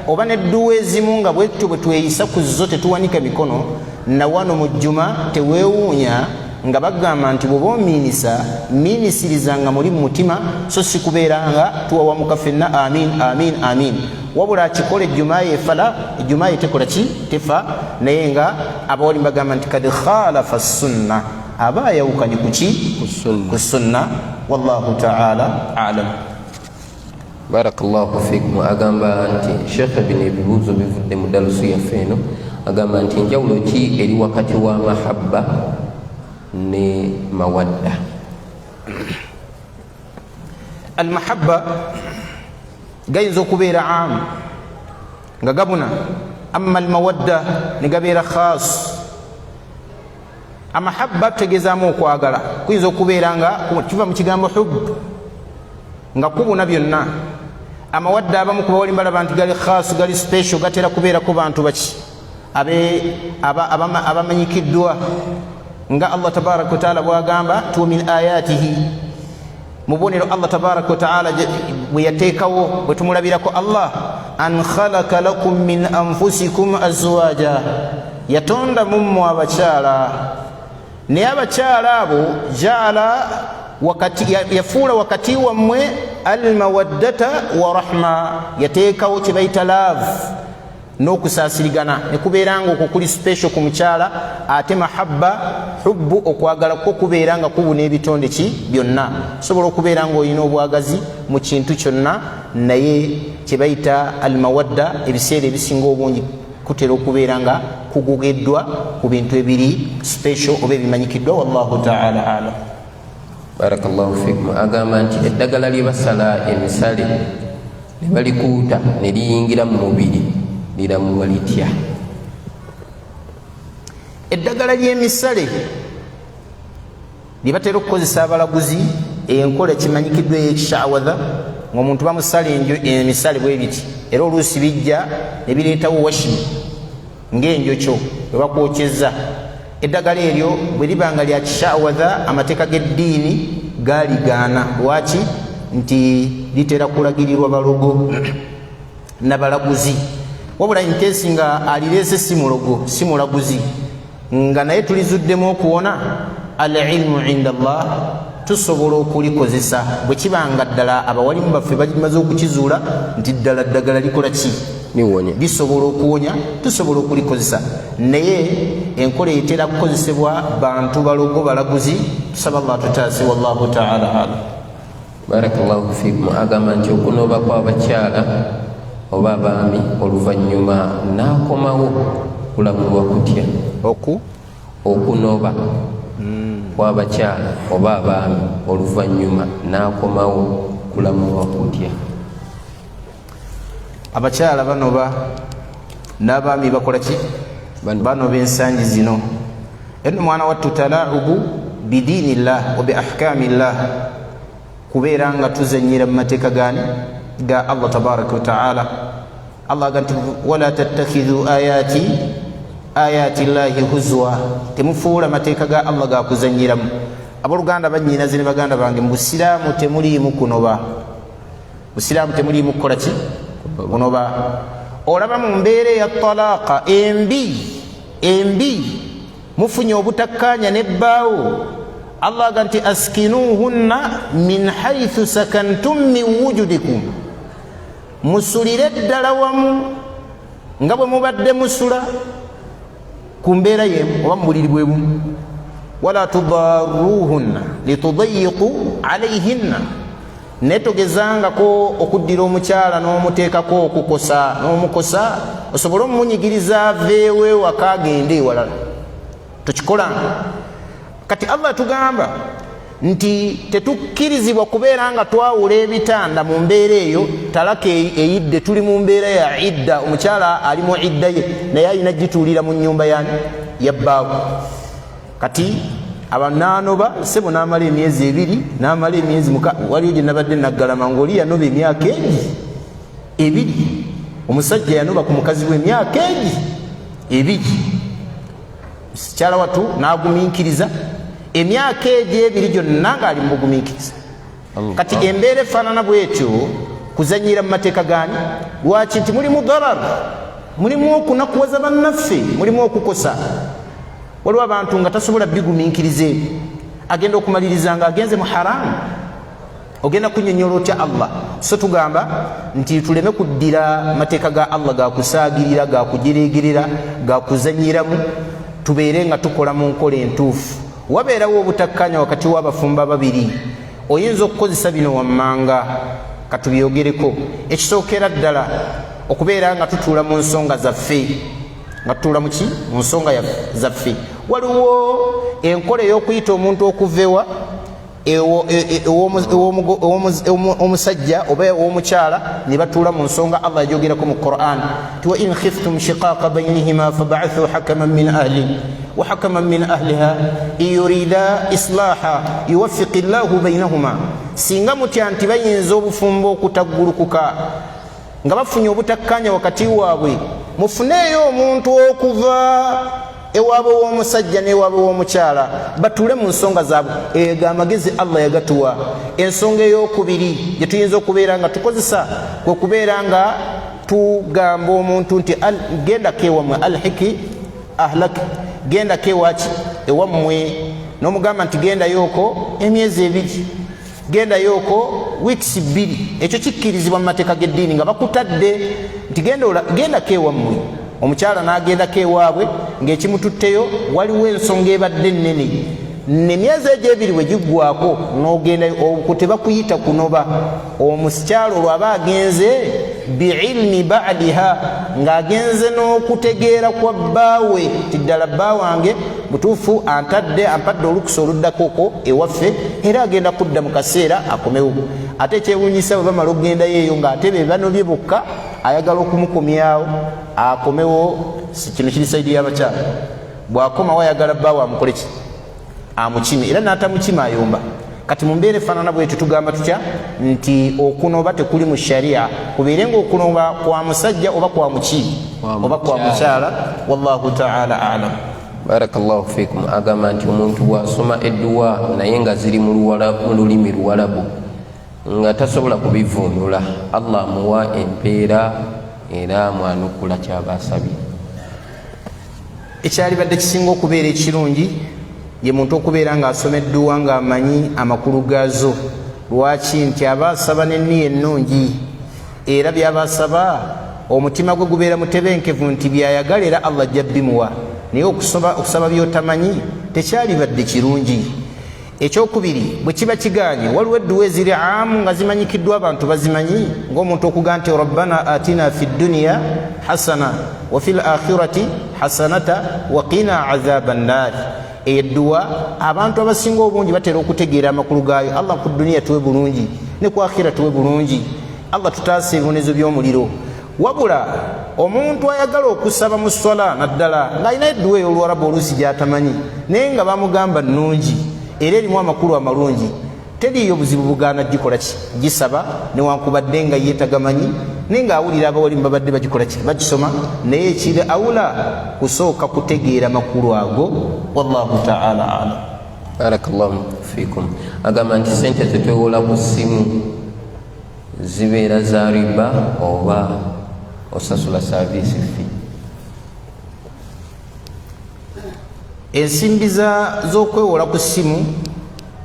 oba n'edduwa ezimu nga bwetyo bwe tweyisa ku zo tetuwanika mikono na wano mu jjuma teweewuunya nga bagamba nti bw'oba omiinisa miinisirizanga muli mu mutima so si kubeera nga tuwawamuka ffenna amin amin amin wabula akikola ejjumaa yefala ejjumaa ye tekola ki tefa naye nga abawali bagamba nti kad khalafa sunna aba ayawukanye kuki ku sunna wallahu ta'ala a'lam. Barakallahu fikum. Agamba nti Sheikh bino ebibuuzo bivudde mu dalusu yaffe eno agamba nti njawulo ki eri wakati wa mahabba ne mawadda? Al mahabba gayinza okubeera amu nga gabuna amma almawadda negabeera khas amahabba tutegezaamu okwagala kuyinza okubeera nga kiva mu kigambo hubbu nga kubuna byonna amawadda abamu kuba wali mbalaba nti gali khas gali special gatera kubeerako bantu baki abamanyikiddwa nga Allah tabaraka wa taala bwagamba tu min ayatihi mubonero Allah tabaraka wa taala bwe yateekawo bwe tumulabirako Allah an khalaqa lakum min anfusikum azwaja yatonda mummu abakyala naye abakyala abo jaala wakati yafuula wakati wammwe almawaddata wa rahma yateekawo kye bayita love n'okusaasirigana ne kubeera nga okwo kuli special ku mukyala ate mahabba hubbu okwagala kwo kubeera nga kubuna ebitonde ki byonna sobola okubeera nga olina obwagazi mu kintu kyonna naye kye bayita almawadda ebiseera ebisinga obungi kutera okubeera nga kugogeddwa ku bintu ebiri special oba ebimanyikiddwa wallahu taala alam. Barakallahu fikum. Agamba nti eddagala lye basala emisale ne balikuuta ne liyingira mu mubiri liramuwa litya? Eddagala ly'emisale libatera okukozesa abalaguzi enkola kimanyikiddwa ey'ekishawadha ng'omuntu bamusala emisale bwe biti era oluusi bijja ne bireetawo washimi ng'enjokyo bwe bakwokyeza. Eddagala eryo bwe liba nga lya kishawadha amateeka g'eddiini gaaligaana. Lwaki? Nti litera kulagirirwa balogo n'abalaguzi, wabula nkesi nga alireese si mulogo si mulaguzi nga naye tulizuddemu okuwona al-ilmu inda Allah, tusobola okulikozesa bwe kibanga ddala abawalimu baffe bagimaze okukizuula nti ddala ddagala likola ki lisobola okuwonya, tusobola okulikozesa. Naye enkola etera kukozesebwa bantu balogo balaguzi. Tusaba Allah tutaase wallahu ta'ala alam. Barakallahu fikum. Agamba nti okunooba kw'abakyala oba abaami oluvannyuma n'akomawo kulabulwa kutya? Okunooba kw'abakyala oba abaami oluvannyuma n'akomawo kulamulwa kutya? Abakyala banoba n'abaami bakola ki? Banoba ensangi zino. Eno mwana wattu talaubu bidiinillah wa bi ahkamillah, kubeera nga tuzanyira mu mateeka gani ga Allah tabaraka wa taala. Allah aganti wala tattakhidhu ayati llahi huzwa, temufuula mateeka ga Allah ga kuzanyiramu. Aboluganda bannyinaze ne baganda bange mu busiraamu temuliimu kunoba, busiraamu temuliimu kukola ki? Kunoba. Olaba mu mbeera ya talaaqa embi mufunye obutakkaanya n'ebbaawo, Allah aganti askinuhunna min haythu sakantum min wujudikum, musulire ddala wamu nga bwe mubadde musula ku mbeera yemu oba mu buliri bwe bumu. Wala tudaruhunna litudayiqu alayhinna, netogezangako okuddira omukyala n'omuteekako okukosa n'omukosa osobole omumunyigiriza aveewe waka agende ewalala, tokikolanga. Kati Allah tugamba nti tetukkirizibwa kubeera nga twawula ebitanda mu mbeera eyo talaka eyidde, tuli mu mbeera ya idda, omukyala ali mu idda ye naye alina gituulira mu nnyumba yani yabbaawo. Kati abananoba sebo n'amala emyezi 2 n'amala emyezi waliyo gye nabadde naggalama ng'oli yanoba emyaka 2, omusajja yanoba ku mukazi w'emyaka 2, mukyala wattu n'agumiikiriza emyaka egyo 2 gyonna ng'ali mu bugumiikiriza. Kati embeera efaanana bwetyo kuzanyira mu mateeka gani? Lwaki? Nti mulimu darar, mulimu okunakuwaza bannaffe, mulimu okukosa. Waliwo abantu nga tasobola bigumiikiriza ebyo, agenda okumaliriza nga agenze mu haramu, ogenda kunyonyola otya Allah. So tugamba nti tuleme kuddira mateeka ga Allah ga kusaagirira, ga kujeregerera, ga kuzanyiramu, tubeere nga tukola mu nkola entuufu. Wabeerawo obutakkanya wakati w'abafumba babiri, oyinza okukozesa bino wammanga katubyogereko. Ekisookera ddala okubeera nga tutuula mu nsonga zaffe, nga tutuula mu ki? Mu nsonga zaffe. Waliwo enkola ey'okuyita omuntu okuvewa omusajja oba ow'omukyala ne batuula mu nsonga Allah yajogerako mu Qur'an ti wa in khiftum shiqaqa baynihima fab'athu hakaman min ahli wa hakaman min ahliha yurida islaha yuwaffiqi Allahu baynahuma singa mutya nti bayinza obufumbo okutaggulukuka nga bafunye obutakkanya wakati waabwe mufuneeyo omuntu okuva ewaabwe w'omusajja n'ewaabwe w'omukyala batuule mu nsonga zaabwe. Ega amagezi Allah yagatuwa. Ensonga ey'okubiri gye tuyinza okubeera nga tukozesa kwe kubeera nga tugamba omuntu nti gendako ewammwe alhiki ahlaki, gendako ewaki ewammwe, n'omugamba nti gendayooko emyezi 2, gendayooko weeks 2. Ekyo kikkirizibwa mu mateeka g'eddiini nga bakutadde nti gendako ewammwe. Omukyala n'agendako ewaabwe ng'ekimututteyo waliwo ensonga ebadde ennene, nemyezi egyo 2 bwe giggwako n'ogendayo, okwo tebakuyita kunoba. Omukyala olwo aba agenze biilmi ba'diha, ng'agenze n'okutegeera kwa bbaawe ti ddala bba wange butuufu ampadde olukusa oluddako okwo ewaffe, era agenda kudda mu kaseera akomewo. Ate ekyewuunyisa bwe bamala okugendayo eyo ng'ate be bano bye bokka ayagala okumukomyawo akomewo. Kino kiri saidi y'abakyala. Bw'akomawo ayagala bbaawe amukole ki? Amukime, era n'atamukima ayomba. Kati mu mbeera efaanana bwe tugamba tutya nti okunoba tekuli mu sharia, kubeere ng'okunoba kwa musajja oba kwa muki oba kwa mukyala. Wallahu ta'ala a'lam. Barakallahu fikum. Agamba nti omuntu bw'asoma edduwa naye nga ziri mu lulimi Luwalabu nga tasobola kubivuunula, Allah amuwa empeera era mwanukula kyaba asabye. Ekyalibadde kisinga okubeera ekirungi ye muntu okubeera ng'asoma edduwa ng'amanyi amakulu gaazo. Lwaki? Nti aba asaba n'enniya ennungi, era by'aba asaba omutima gwe gubeera mutebenkevu nti by'ayagala era Allah ajja bimuwa. Naye okusaba by'otamanyi tekyalibadde kirungi. Ekyokubiri bwe kiba kiganye, waliwo edduwa eziri amu nga zimanyikiddwa abantu bazimanyi, ng'omuntu okuga nti rabbana atina fi dduniya hasana wa fil akhirati hasanata wa qina adhaban nar. Edduwa abantu abasinga obungi batera okutegeera amakulu gaayo. Allah ku dduniya tuwe bulungi ne ku akhira tuwe bulungi, Allah tutaase ebibonezo by'omuliro. Wabula omuntu ayagala okusaba mu swala naddala ng'alina edduwa ey'Oluwarabu oluusi gy'atamanyi naye nga bamugamba nnungi era erimu amakulu amalungi, teriyo buzibu bugaana gikola ki? Gisaba newankubadde nga yeetagamanyi naye ng'awulira abawalimu babadde bagikola ki? Bagisoma. Naye ekiri awula kusooka kutegeera makulu ago. Wallahu ta'ala a'lam. Barakallahu fikum. Agamba nti sente tetwewola ku ssimu zibeera za riba oba osasula service fee? Ensimbi z'okwewola ku ssimu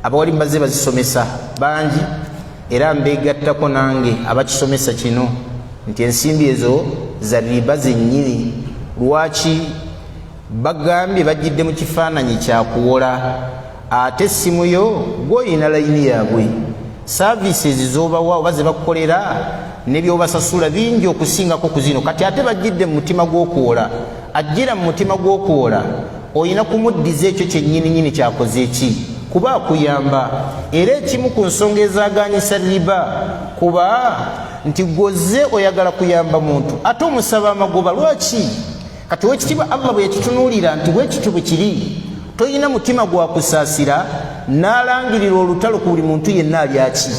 abawalimu bazze bazisomesa bangi, era mbeegattako nange abakisomesa kino nti ensimbi ezo za riba zennyini. Lwaki? Bagambye bajjidde mu kifaananyi kyakuwola, ate essimu yo gw'olina layini yaabwe, services z'obawa oba ze bakukolera ne by'obasasula bingi okusingako ku zino. Kati ate bajjidde mu mutima gw'okuwola. Ajjira mu mutima gw'okuwola olina kumuddiza ekyo kyennyininyini kyakoze eki, kuba akuyamba. Era ekimu ku nsonga ezaaganyisa riba kuba nti gwoze oyagala kuyamba muntu ate omusaba amagoba. Lwaki? Kati wekitiibwa Allah bwe yakitunuulira nti bwekityo bwe kiri, toyina mutima gwa kusaasira n'alangirira olutalo ku buli muntu yenna alyaki?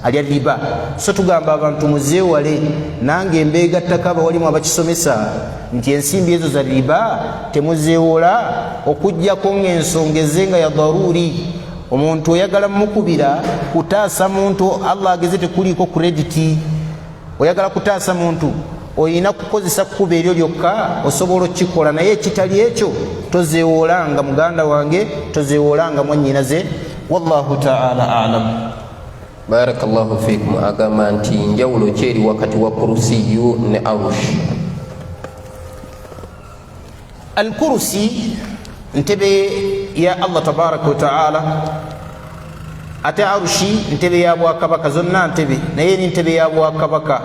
Alya riba. So tugamba abantu muzeewale. Nange mbeegattako abawalimu abakisomesa nti ensimbi ezo za riba temuzeewola, okuggyako ng'ensonga ezenga ya daruri. Omuntu oyagala mukubira kutaasa muntu, Allah ageze tekuliiko krediti, oyagala kutaasa muntu oyina kukozesa kkuba eryo lyokka osobola okukikola. Naye ekitali ekyo tozeewolanga muganda wange, tozeewolanga mwannyinaze. Wallahu ta'ala a'lam. Barakallahu fikum. Agamba nti njawulo ki eri wakati wa kursiyu ne arush? Al-kursi ntebe ya Allah tabaraka wa ta'ala, ate arushi ntebe ya bwakabaka. Zonna ntebe naye ni ntebe ya bwakabaka.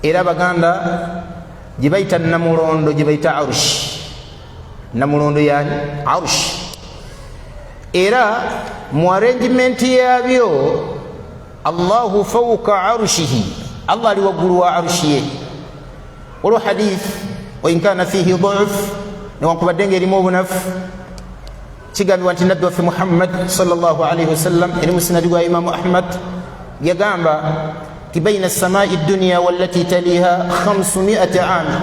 Era baganda gye bayita namulondo, gye bayita arushi. Namulondo yani arushi. Era mu arrangement yabyo Allahu fawqa arshihi, Allah ali waggulu wa arshi ye. Olwo hadith wa in kana fihi dha'f newankubadde ng'erimu obunafu kigambibwa nti nabbi waffe Muhammad sallallahu alayhi wasallam eri musnadi gwa Imamu Ahmad yagamba ti baina samai dunya wallati taliha 500 ami,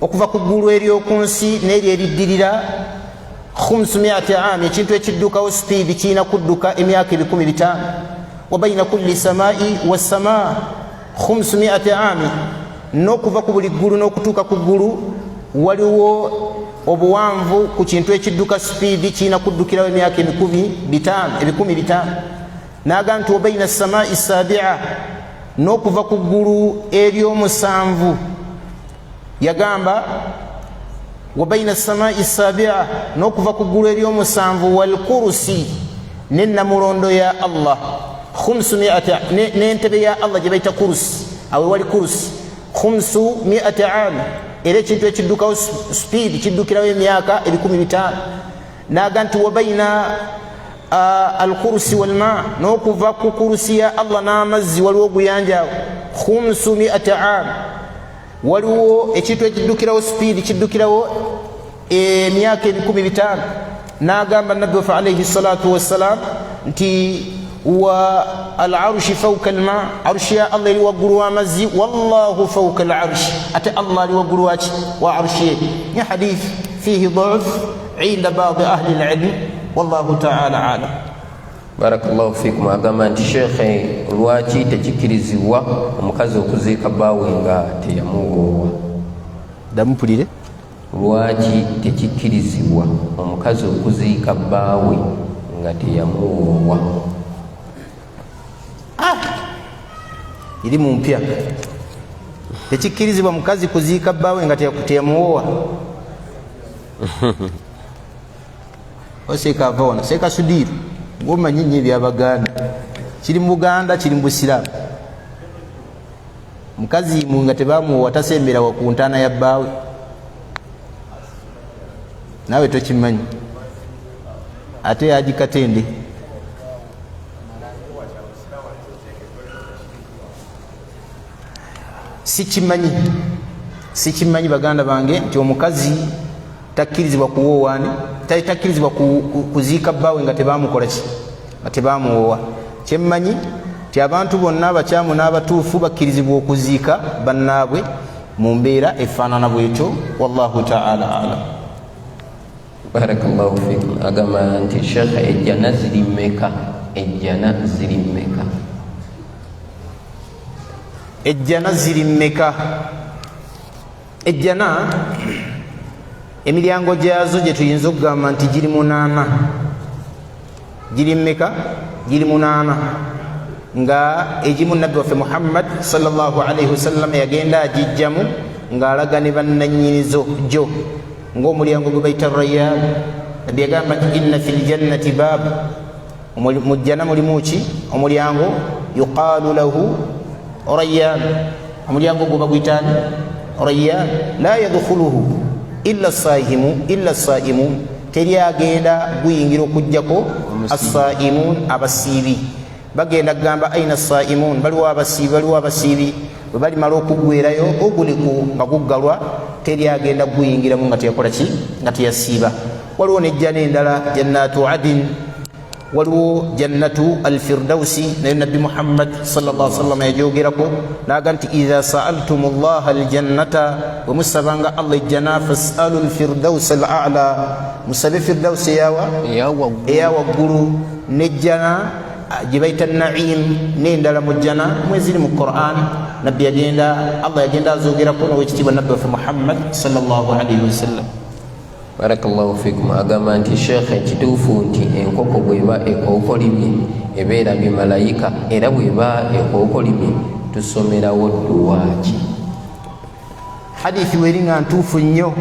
okuva ku ggulu ery'okunsi n'eryo eriddirira 500 ami, ekintu ekiddukawo speed kirina kudduka emyaka 500. wa baina kulli samai wassamaa 500 ami, n'okuva ku buli ggulu n'okutuuka ku ggulu waliwo obuwanvu ku kintu ekidduka speed kirina kuddukirawo emyaka 500. N'agamba nti wa baina samai sabia, n'okuva ku ggulu ery'omusanvu yagamba wa baina samai sabia, n'okuva ku ggulu ery'omusanvu wal kursi, n'ennamulondo ya Allah 500, n'entebe ya Allah gye bayita kursi, awe wali kursi 500 ami, era ekintu ekiddukawo speed kiddukirawo emyaka 500. N'agamba nti wa baina alkursi walma, n'okuva ku kursi ya Allah n'amazzi waliwo oguyanja 500 ami, waliwo ekintu ekiddukirawo speed kiddukirawo emyaka 500. N'agamba nabbi waffe alayhi salatu wassalam nti wa al-arshi fawqa al-ma, arshi ya Allah eri waggulu w'amazzi, wallahu fawqa al-arshi, ate Allah ali waggulu wa arshi. Ni hadith fihi dha'f 'inda ba'd ahli al-'ilm, wallahu ta'ala a'lam. Barakallahu fikum. Agamba nti shekhe, lwaki tekikirizibwa omukazi okuziika bbaawe nga teyamuwoowa? Damupulire. Lwaki tekikirizibwa omukazi okuziika bbaawe nga teyamuwoowa? Iri mu mpya. Tekikirizibwa mukazi kuziika bbaawe nga teyamuwoowa. Oseeka ava wano, seeka Sudiru ng'omanyi nnyo eby'Abaganda, kiri mu Buganda kiri mu Busiraamu. Mukazi nga tebamuwoowa tasembera wa ku ntaana ya bbaawe, naawe tokimanyi, ate yagikatende. Sikimanyi baganda bange nti omukazi takkirizibwa kuwoowaani, takkirizibwa kuziika bbaawe nga tebamukola ki, nga tebamuwoowa. Kyemmanyi ti abantu bonna abakyamu n'abatuufu bakkirizibwa okuziika bannaabwe mu mbeera efaanana bwetyo. Wallahu ta'ala a'lam. Barakallahu fikum. Agamba nti shekhe, ejjana ziri mmeka? Ejjana ziri mmeka? Ejjana ziri mmeka? Ejjana emiryango gyazo gye tuyinza okugamba nti giri 8. Giri mmeka? Giri 8, nga egimu nabbi waffe Muhammad sallallahu alayhi wasallam yagenda agijjamu ng'alaga ne bannannyinizo gyo, ng'omulyango gwe bayita Rayyan. Nabbi yagamba nti inna fil jannati baab, mu jjana mulimu ki? Omulyango yuqaalu lahu Rayyan. Omulyango gwe baguyitaani Rayyan. La yadkhuluhu illa as-saa'imuun, teri agenda guyingira okujjako as-saa'imuun, abasiibi. Bagenda kugamba aina as-saa'imuun, baliwo abasiibi. Bwe balimala okugwerayo oguliku nga guggalwa, teri agenda guyingiramu nga teyakola ki? Nga teyasiiba. Waliwo n'ejjana endala jannatu adin, waliwo jannatu al-firdausi, naye nabbi Muhammad sallallahu alaihi wasallam yagyogerako n'agamba nti idha sa'altum allaha al-jannata, bwe musabanga Allah ejjana, fas'alu al-firdaus al-a'la, musabe firdaus eya waggulu. N'ejjana gye bayita naim n'endala mu jjana mweziri mu Qur'an, nabbi Allah yagenda azogerako n'owekitiibwa nabbi waffe Muhammad sallallahu alaihi wasallam. Barakallahu fikum. Agamba nti shekhe, kituufu nti enkoko bweba ekookolimye ebeera bimalayika, era bweba ekookolimye tusomerawo dduwa ki? Hadithi weri nga ntuufu nnyo,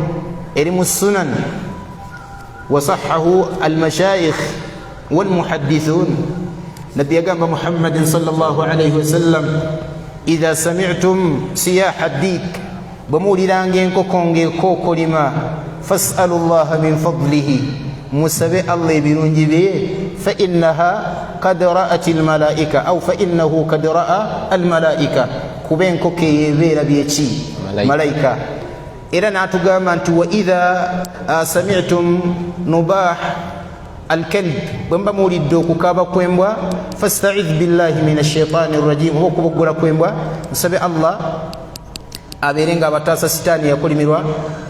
eri mu sunan, wasahahu almashayikh walmuhaddithun. Nabbi yagamba Muhammadin sallallahu alayhi wasallam, idha sami'tum siyaha dik, bwe muwuliranga enkoko ng'ekookolima, fas'alu llaha min fadlihi, musabe Allah ebirungi bye, فإنها قد رأت الملائكة أو فإنه قد رأى الملائكة كبينكو كيبير بيتي ملائكة إذا ناتقام أنت وإذا سمعتم نباح الكلب بمبا مولد كوكابا كويمبا فاستعذ بالله من الشيطان الرجيم هو كوبغولا كويمبا نسبي الله aberenga abatasa sitani yakulimirwa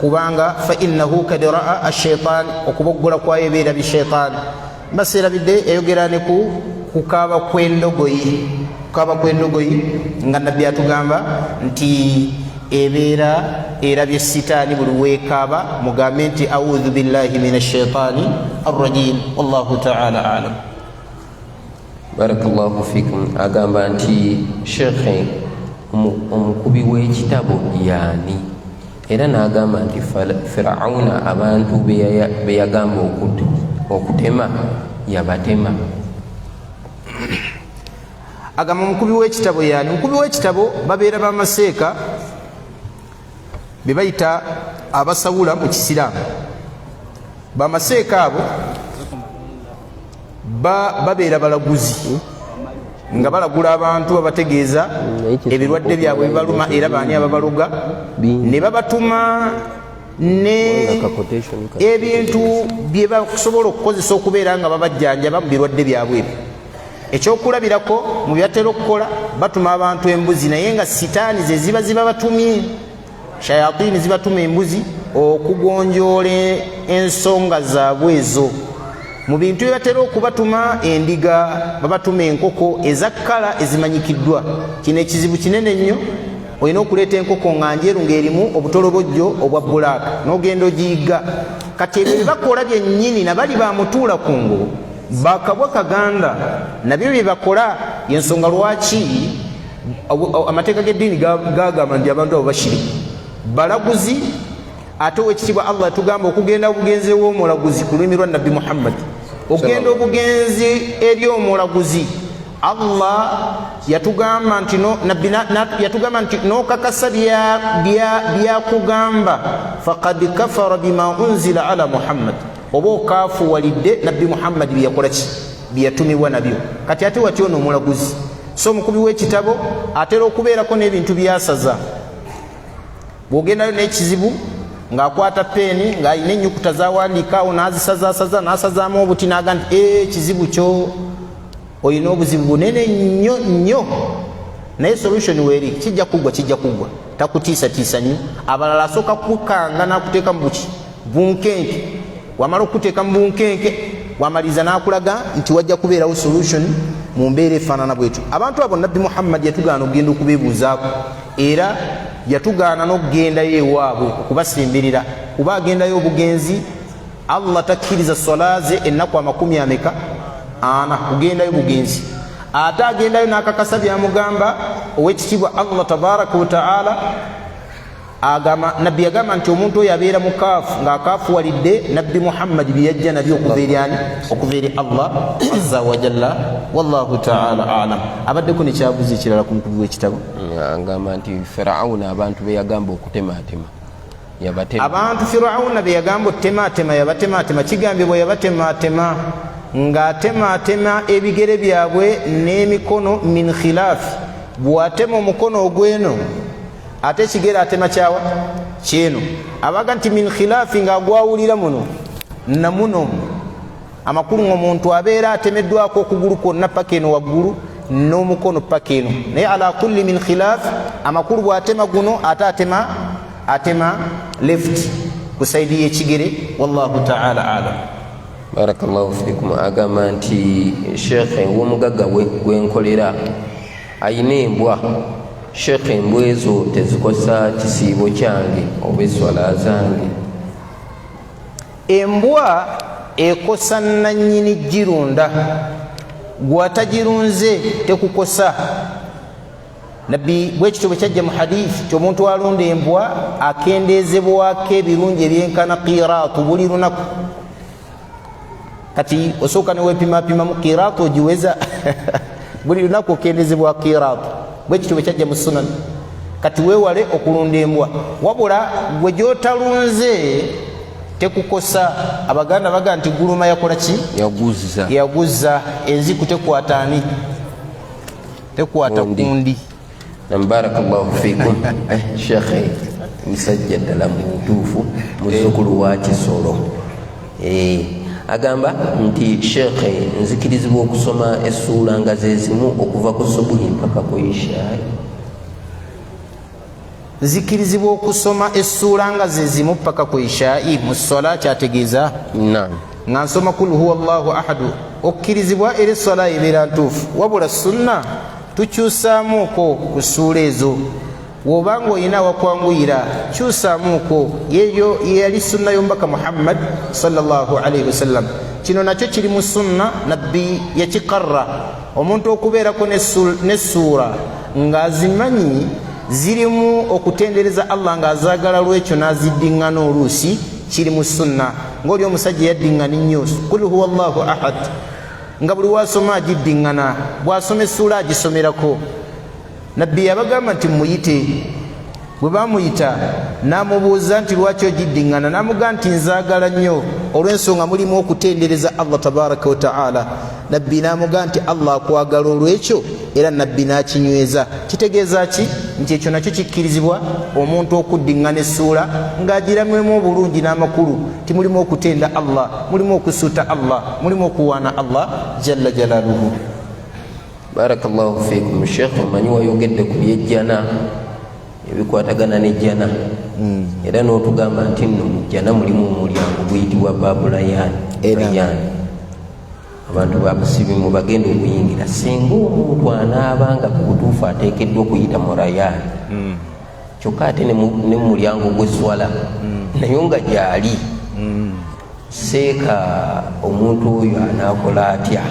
kubanga fa innahu kad raa ash-shaytan okuboggola kwa yebera bi shaytan basira bidde eyogerane ku kukaba kwendogoyi nga nabbi atugamba nti ebera era bi sitani buli wekaba mugambe nti a'udhu billahi minash shaitani ar-rajim wallahu ta'ala a'lam. Barakallahu fikum. Agamba nti shekhe omukubi w'ekitabo yani era n'agamba nti Firawuna abantu beyagamba okutema yabatema. Agamba omukubi w'ekitabo yani omukubi w'ekitabo babeera bamaseeka bebayita abasawula mu kisiraamu. Bamaseeka abo babeera balaguzi nga balagula abantu abategeeza ebirwadde byabwe bibaluma era baani ababaloga ne babatuma ne ebintu bye bakusobola okukozesa okubeera nga babajjanjaba mu birwadde byabwe ebyo. Ekyokulabirako mu byatera okukola batuma abantu embuzi naye nga sitaani ze ziba zibabatumye, shayatini zibatuma embuzi okugonjoola ensonga zaabwe ezo. Mu bintu byebatera okubatuma endiga babatuma enkoko ezakkala ezimanyikiddwa. Kino ekizibu kinene nnyo, olina okuleeta enkoko nga njeru ng'erimu obutolobojjo obwa bbulaaka n'ogenda ogiyigga. Kati ebyo bye bakola byennyini nabali bamutuula ku ngo bakabwa kaganda nabyo bye bakola, yensonga lwaki amateeka g'eddiini gagamba nti abantu abo bashiriku balaguzi. Ate owekitiibwa Allah tugamba okugenda obugenzi ew'omulaguzi ku lulimi lwa Nabbi Muhammad, ogenda obugenzi eri omulaguzi. Allah yatugamba nti yatugamba nti n'okakasa byakugamba faqad kafara bima unzila ala Muhammad, oba okaafuwalidde Nabbi Muhammad byeyakola ki byeyatumibwa nabyo. Kati ate wati ono omulaguzi. So omukubi w'ekitabo atera okubeerako n'ebintu byasaza. Bw'ogendayo n'ekizibu ng'akwata peeni ng'alina ennyukuta z'awandiika awo n'azisazaasaza n'asazaamu obuti n'aga nti ekizibu kyo olina obuzibu bunene nnyo nnyo, naye solution weeri kijja kuggwa takutiisatiisa nnyo. Abalala asooka kukanga n'akuteeka mu buki bunkenke, wamala okuteeka mu bunkenke wamaliza n'akulaga nti wajja kubeerawo solution mu mbeera efaanana bwetu. Abantu abo Nabbi Muhammad yatugaana okugenda okubeebuuzaako era yatugaana n'okugendayo ewaabwe okubasemberera, kuba agendayo obugenzi Allah takkiriza sola ze ennaku 40 kugendayo bugenzi. Ate agendayo n'akakasa byamugamba ow'ekitiibwa Allah tabaraka wa taala. Nabbi yagamba nti omuntu oyo abeera mukaafu ng'akaafuwalidde Nabbi Muhammad bye yajja nabyo okuva eri Allah azza wa jalla. Wallahu taala alam. Abaddeko nekyabuzi ekirala ku mukubi w'ekitabo agamba nti Firawuna abantu beyagamba okutematema yabatema. Abantu Firawuna beyagamba okutematema yabatematema. Kigambibwa yabatematema ng'atematema ebigere byabwe n'emikono min khilaafi. Bw'atema omukono ogweno ate ekigere atema kyawa kyeno. Abaga nti min khilaafi ng'agwawulira muno na muno amakulu ng'omuntu abeera atemeddwako okugulu kwonna paka eno waggulu n'omukono paka eno, naye ala kulli min khilaaf amakulu bw'atema guno ate atema left ku saidi y'ekigere. Wallahu ta'ala alam. Barakallahu fikum. Agamba nti shekhe w'omugagga gwenkolera ayina embwa. Shekhe embwa ezo tezikosa kisiibo kyange oba eswala zange? Embwa ekosa nannyini girunda, gwatagirunze tekukosa. Nabbi bwekityo bwe kyajja mu hadithi ti omuntu alunda embwa akendeezebwako ebirungi ebyenkana qiraatu buli lunaku. Kati osooka neweepimapimamu qiraatu ogiweza buli lunaku okendeezebwako qiraatu. Bwekityo bwe kyajja mu sunan. Kati weewale okulunda embwa, wabula gwe gy'otalunze tekukosa. Abaganda baga nti guluma yakola ki? Yaguza. Enziku tekwatani, tekwata kundi. Barakallahu fikum. Sheikh musajja ddala mutuufu muzzukulu wa Kisolo. Agamba nti Sheikh nzikirizibwa okusoma essuula nga ze zimu okuva ku subuhi mpaka ku isha. Nzikirizibwa okusoma essuula nga ze zimu mpaka ku isha mu ssola kyategeeza nga nsoma kul huwa Allahu ahadu. Okkirizibwa eri essola ebeera ntuufu, wabula sunna tukyusaamuuko ku ssuula ezo. Wobanga olina wakwanguyira kyusaamuuko. Yeyo yali sunna y'omubaka Muhammad sallallahu alaihi wasallam. Kino nakyo kiri mu sunna nabbi yakikarra, omuntu okubeerako n'essuura ng'azimanyi zirimu okutendereza Allah ng'azaagala lwekyo n'aziddiŋŋana oluusi, kiri mu sunna. Ng'oli omusajja yaddiŋŋana nnyo kul huwa Allahu ahad, nga buli wasoma agiddiŋŋana, bw'asoma essuula agisomerako. Nabbi yabagamba nti muyite. Bwe bamuyita n'amubuuza nti lwaki ogiddiŋŋana, n'amugamba nti nzaagala nnyo olw'ensonga mulimu okutendereza Allah tabaraka wa ta'ala. Nabbi n'amugamba nti Allah akwagala olw'ekyo, era nabbi n'akinyweza. Kitegeeza ki? Nti ekyo nakyo kikkirizibwa omuntu okuddiŋŋana essuula ng'agiramwemu obulungi n'amakulu ti mulimu okutenda Allah, mulimu okusuuta Allah, mulimu okuwaana Allah jalla jalaaluhu. Barakallahu fikum. Sheikh omanyi wayogedde ku byejjana, ebikwatagana n'ejjana, era n'otugamba nti nno mu jjana mulimu omulyango guyitibwa Baabu Rayyan. Abantu babusibi mu bagenda okuyingira, singa omuntu anaabanga ku butuufu ateekeddwa okuyita mu Rayyan, kyokka ate ne mu mulyango gw'eswala naye nga gyali, seeka omuntu oyo anaakola atya?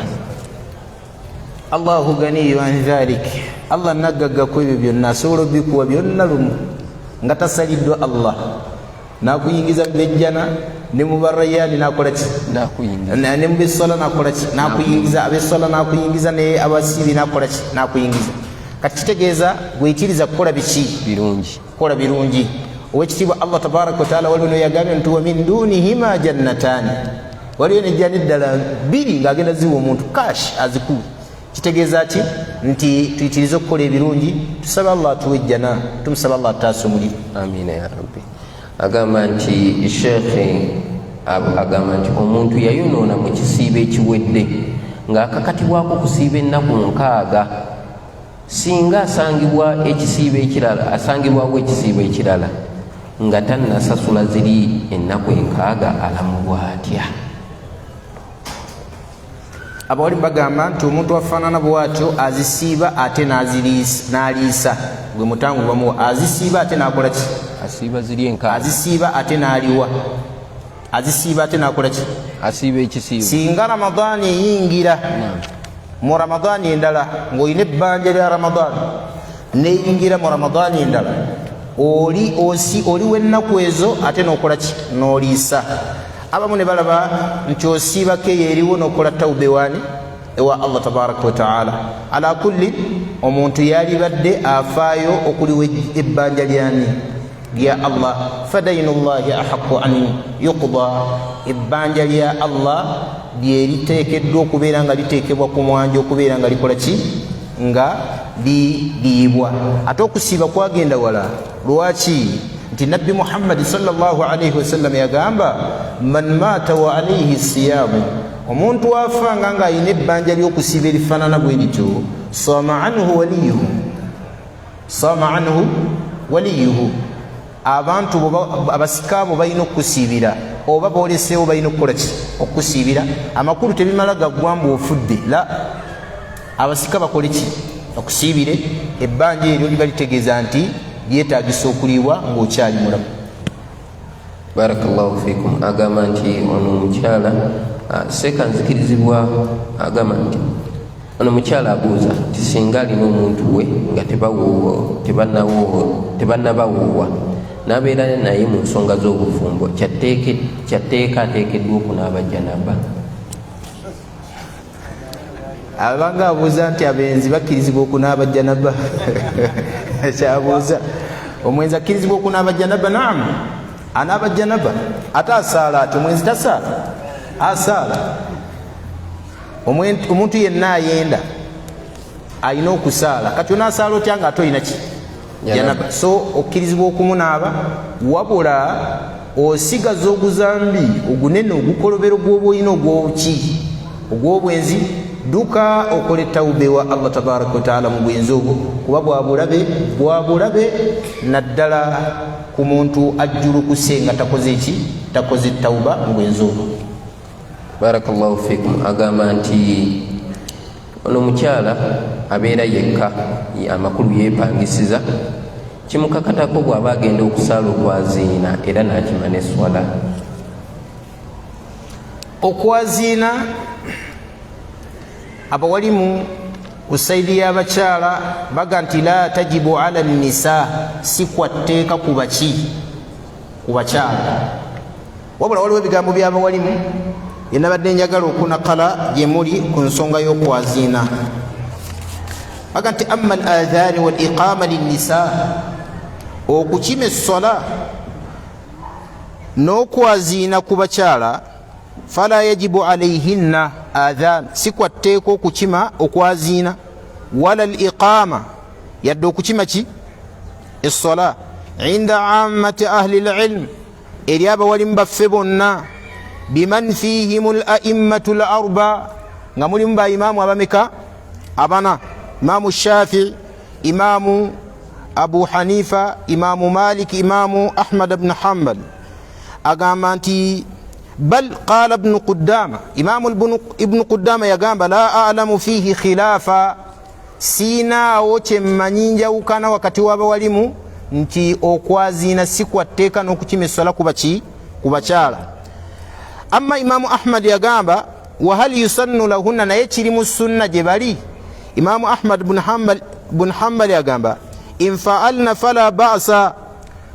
Allahu ganiyyu an dhalik. Allah nagagga ku ebyo byonna, asobola obikuwa byonna lumu nga tasaliddwa Allah. Nakuyingiza mu bejjana ne mu Barayani nakola ki? Ne mu bessola nakola ki? Nakuyingiza abessola, nakuyingiza ne abasibi nakola ki? Nakuyingiza. Kati kitegeeza gwekiriza kukola biki? Birungi. Kukola birungi. Owekitiibwa Allah tabaraka wa taala waliwo yagambye nti wa min dunihima jannatani, waliwo nejjana eddala bbiri ng'agenda ziwa omuntu kash azikulu. Kitegeeza ki? Nti tuyitirize okukola ebirungi, tusaba Allah atuwe ejjana, tumusaba Allah ataasa omuliro. Amiina ya rabbi. Agamba nti Sheikh agamba nti omuntu yayonoona mu kisiibo ekiwedde ng'akakatibwako kusiiba ennaku 6, singa asangibwawo ekisiibo ekirala nga tannasasula ziri ennaku 6, alamulwa atya? Abawali bagamba nti omuntu afaanana bw'atyo azisiiba ate n'aliisa. Gwe mutangu bamuwa azisiiba ate n'akola ki? Asiiba ziri 6. Azisiiba ate n'aliwa. Azisiiba ate n'akola ki? Asiiba ekisiibo. Singa Ramadaani eyingira mu Ramadaani endala, ng'olina ebbanja lya Ramadaani n'eyingira mu Ramadaani endala, oli w'ennaku ezo ate n'okola ki? N'oliisa. Abamu ne balaba nti osiibako eyo eriwo n'okola tawuba ewa Allah tabaraka wa ta'ala. Ala kulli, omuntu yalibadde afaayo okuliwa ebbanja lyani? Lya Allah. Fadainullahi ahaqqu an yuqda. Ebbanja lya Allah lyeriteekeddwa okubeera nga liteekebwa ku mwanja, okubeera nga likola ki? Nga liibwa. Ate okusiiba kwagenda wala. Lwaki? Nti Nabbi Muhammad sallallahu alaihi wasallam yagamba man mata wa alaihi siyamu, omuntu afanga nga ayina ebbanja ly'okusiiba erifaanana bwe lityo, sama anhu waliyuhu. Abantu abasika abo balina okukusiibira, oba booleseewo balina okukola ki? Okukusiibira. Amakulu tebimala gaggwambu ofudde, la, abasika bakole ki? Okusiibire. Ebbanja eryo liba litegeeza nti lyetaagisa okuliibwa ng'okyali mulamu. Barakallahu fikum. Agamba nti ono omukyala seeka nzikirizibwa, agamba nti ono mukyala abuuza nti singa alina omuntu we nga tebannabawuuwa n'abeera naye mu nsonga z'obufumbo, kyatteeka ateekeddwa okunaaba janaba? Abanga abuuza nti abenzi bakkirizibwa okunaaba janaba. Kyabuuza omwenzi akkirizibwa okunaaba janaba? Naam, anaaba janaba ate asaala ati omwenzi tasaala asaala omuntu yenna ayenda alina okusaala kati onaasaala otya nga ate olina ki janaba so okkirizibwa okumunaaba wabula osigaza oguzambi ogunene ogukolobero gwoba olina ogwoki ogw'obwenzi duka okole tawube wa Allah tabaraka wa taala mu bwenzi obwo kuba bwabulabe naddala ku muntu ajjulukuse nga takoze eki takoze tawuba mu bwenzi obwo. Barakallahu fikum. Agamba nti ono mukyala abeera yekka amakulu yeepangisiza kimukakatako bw'aba agenda okusaala okwaziina era n'akima ne swala. Okwaziina abawalimu ku saidi y'abakyala baga nti la tajibu ala nisa, si kwa tteeka ku baki ku bakyala, wabula waliwo ebigambo by'abawalimu yenabadde njagala okunakala gye muli ku nsonga y'okwaziina. Baga nti amma al adhaani wal iqaama linnisa, okukima essola n'okwaziina ku bakyala fala yajibu alayhinna adhan, si kwa tteeka okukima okwaziina, wala al iqaama yadde okukima ki essola, inda ammati ahli lilm, eri abawalimu baffe bonna, biman fihim al a'immatu al arba, nga mulimu ba imaamu abameka abana, imaamu Shafii, imaamu Abu Hanifa, imaamu Malik, imaamu Ahmad ibn Hanbal. Agamba nti bal qala ibn Qudama, imaamu ibn Qudama yagamba la a'lamu fihi khilafa, sinaawo kyemmanyi njawukana wakati w'abawalimu nti okwaziina si kwa tteeka n'okukima essola ku bakyala. Amma imaamu Ahmad yagamba wa hal yusannu lahunna, naye kiri mu sunna gye bali. Imaamu Ahmad ibn Hanbal yagamba in fa'alna fala ba'sa,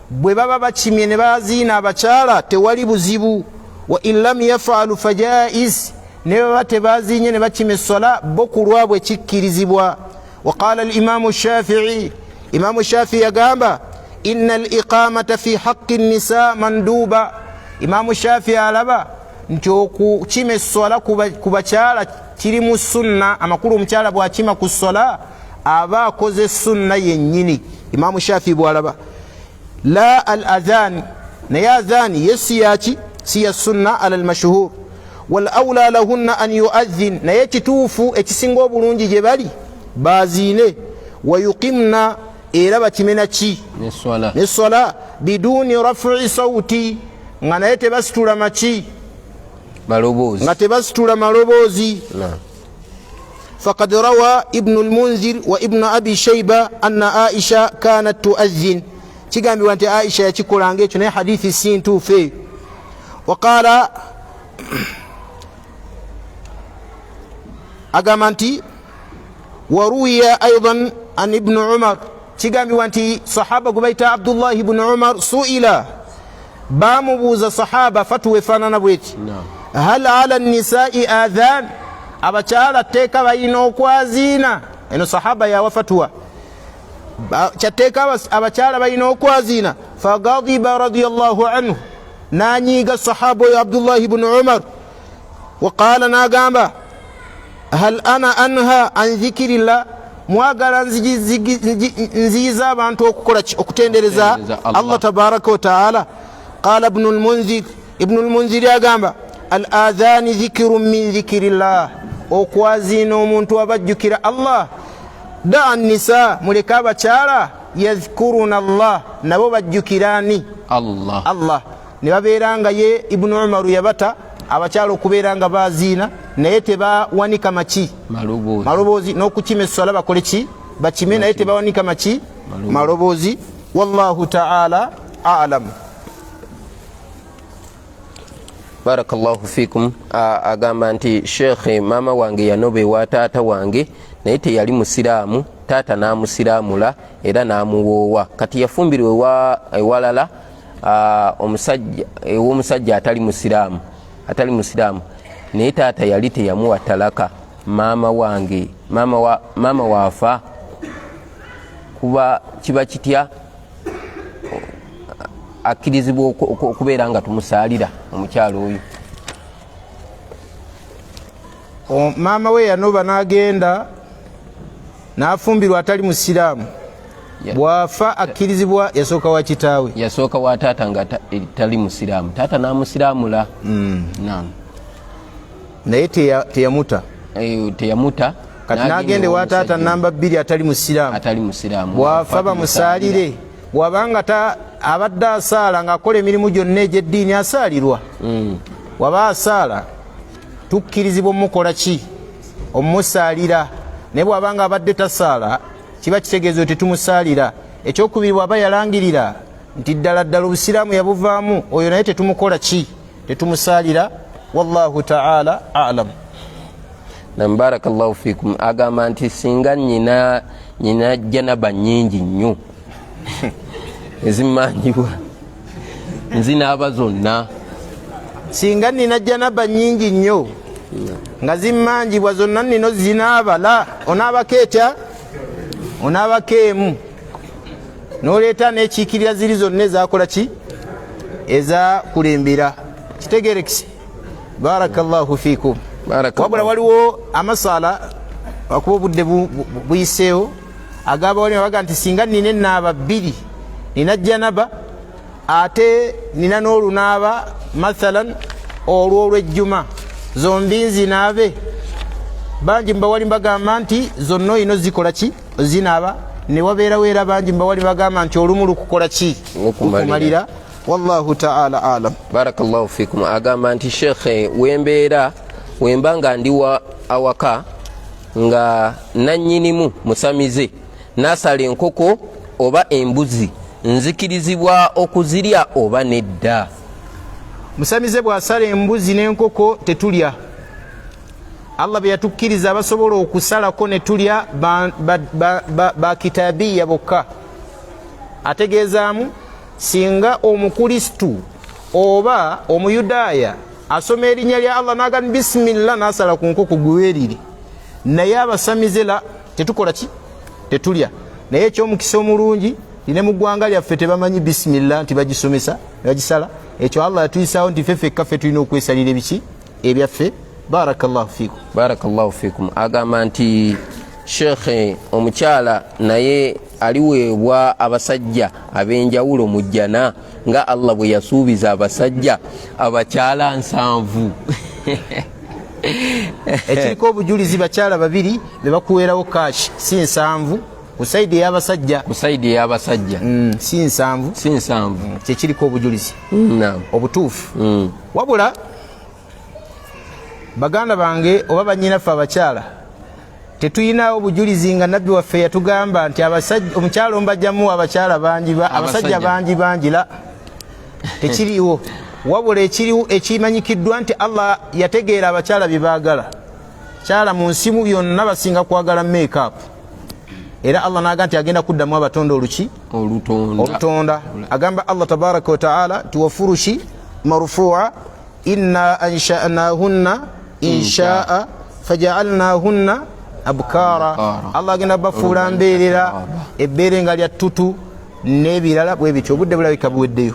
bwe baba bakimye ne baziina abakyala tewali buzibu, wa in lam yaf'alu fajaiz, ne baba tebaziinye ne bakima essola bo ku lwabwe kikkirizibwa. Wa qala al imaamu Shafii, imaamu Shafii yagamba inna al iqamata fi haqqi an-nisa manduba, imaamu Shafii alaba nti okukima essola ku bakyala kiri mu sunna, amakulu omukyala bw'akima ku ssola aba akoze sunna yennyini. Imaamu Shafii bw'alaba la al adhan, naye adhaani yesi yaki si ya sunna ala al mashhur, wal awla lahunna an yu'adhin, naye kituufu ekisinga obulungi gye bali baziine, wa yuqimna, era bakimena ki n'essola biduni raf'i sawti, nga naye tebasitula maki maloboozi, nga tebasitula maloboozi. فقد روى ابن المنذر وابن أبي شيبة أن عائشة كانت تؤذن، كيغامبي وانت عائشة يكولانغ ekyo حديث سين في. وقال أغامانتي وروي أيضا عن ابن عمر، كيغامبي وانت صحابة قبيت عبد الله بن عمر سئل بامبوز صحابة فتوى فانا بويت هل على النساء آذان، abakyala tteeka balina okwaziina. Eno sahaba yawa fatwa kyateeka abakyala balina okwaziina. Fagadiba radiyallahu anhu, nanyiiga sahaba oyo Abdullah ibn Umar. Waqala, nagamba hal ana anha an dhikirillah, mwagala nziyiza abantu okukola okutendereza Allah tabaraka wa taala. Qala ibn al-Munzir, ibn al-Munzir yagamba al adhani dhikirun min dhikirillah, okwaziina omuntu abajjukira Allah. Da nisa, muleka abakyala yadhkuruna Allah, nabo bajjukirani Allah. Ne babeeranga ye Ibn Umar yabata abakyala okubeera nga baziina naye tebawanika maki maloboozi, n'okukima essola bakole ki bakime naye tebawanika maki maloboozi. Wallahu ta'ala a'lam. Barakallahu fikum. Agamba nti Sheikh, mama wange yanobewa taata wange naye teyali musiraamu, taata n'amusiraamula era n'amuwoowa, kati yafumbirwa ewalala omusajja atali musiraamu, naye taata yali teyamuwa talaka. Mama wange mama waafa, kuba kiba kitya akkirizibwa okubeera nga tumusaalira omukyalo oyo? Maama we yanoba n'agenda n'afumbirwa atali musiraamu, bwafa akkirizibwa yasooka wa kitaawe, yasooka wa taata nga tali musiraamu, taata n'amusiraamula. naye teyamuta kati n'agende wa taata namba 2 atali musiraamu, bwafa bamusaalire. Bwabanga abadde asaala ng'akola emirimu gyonna egy'eddiini asaalirwa. Waba asaala tukkirizibwa omukola ki? Omusaalira. Naye bwabanga abadde tasaala kiba kitegeeza nti tumusaalira. Ekyokubiri bwaba yalangirira nti ddala ddala obusiraamu yabuvaamu, oyo naye tetumukola ki? Tetumusaalira. Wallahu ta'ala a'lam. Barakallahu fikum. Agamba nti singa nyina janaba nnyingi nnyo ezimanjibwa nzinaaba zonna. Singa nina janaba nnyingi nnyo nga zimmanjibwa zonna nino zinaaba, la onaabako etya? Onaabako emu n'oleeta n'ekiikirira ziri zonna ezakola ki? Eza kulembera. Kitegerekisi? Barakallahu fikum. Wabula waliwo amasaala akuba obudde buyiseewo agamba waliwo baga nti singa nina enaaba 2, nina janaba ate nina n'olunaaba mathalan olw'olwejjuma, zombi nzinaabe. Bangi mbawali mbagamba nti zonna oyino zikola ki? Zinaaba. Ne wabeerawo era bangi mbawali bagamba nti olumu lukukola ki? Okumalira. Wallahu ta'ala alam. Barakallahu fikum. Agamba nti shekhe, wemba nga ndi awaka nga nannyinimu musamize nasala enkoko oba embuzi, nzikirizibwa okuzirya oba nedda? Musamize bw'asala embuzi n'enkoko tetulya. Allah bwe yatukkiriza abasobola okusalako ne tulya bakitaabiya bokka. Ategeezaamu singa omukristu oba omuyudaaya asoma erinnya lya Allah n'agamba bisimillah n'asala ku nkoko gwewerire, naye abasamize la tetukola ki? Tetulya. Naye ekyomukisa omulungi ne mu ggwanga lyaffe tebamanyi bisimillah nti bagisomesa bagisala. Ekyo Allah yatuyisaawo nti feffe ffe tulina okwesalira ebiki ebyaffe. Barakallahu fikum. Barakallahu fikum. Agamba nti shekhe, omukyala naye aliweebwa abasajja ab'enjawulo mu jjana nga Allah bwe yasuubiza abasajja abakyala 7. Ekiriko obujulizi bakyala 2 be bakuweerawo kashi si 7 ku saidi ey'abasajja. Si 7. Kyekiriko obujulizi obutuufu. Wabula baganda bange oba bannyinaffe abakyala tetuyinawo obujulizi nga nabbi waffe yatugamba nti omukyala ombajjamu abasajja bangi la. Tekiriwo. Wabula ekimanyikiddwa nti Allah yategeera abakyala bye baagala. Kyala mu nsi mu byonna basinga kwagala make-up. Era Allah n'agamba nti agenda kuddamu abatonda olutonda. Agamba Allah tabaraka wa ta'ala nti wafurushi marfu'a inna ansha'nahunna insha'a faja'alnahunna abkara. Allah agenda bafuula mbeerera, ebbeere nga lya ttutu n'ebirala bwe bityo. Obudde bulabika buweddeyo.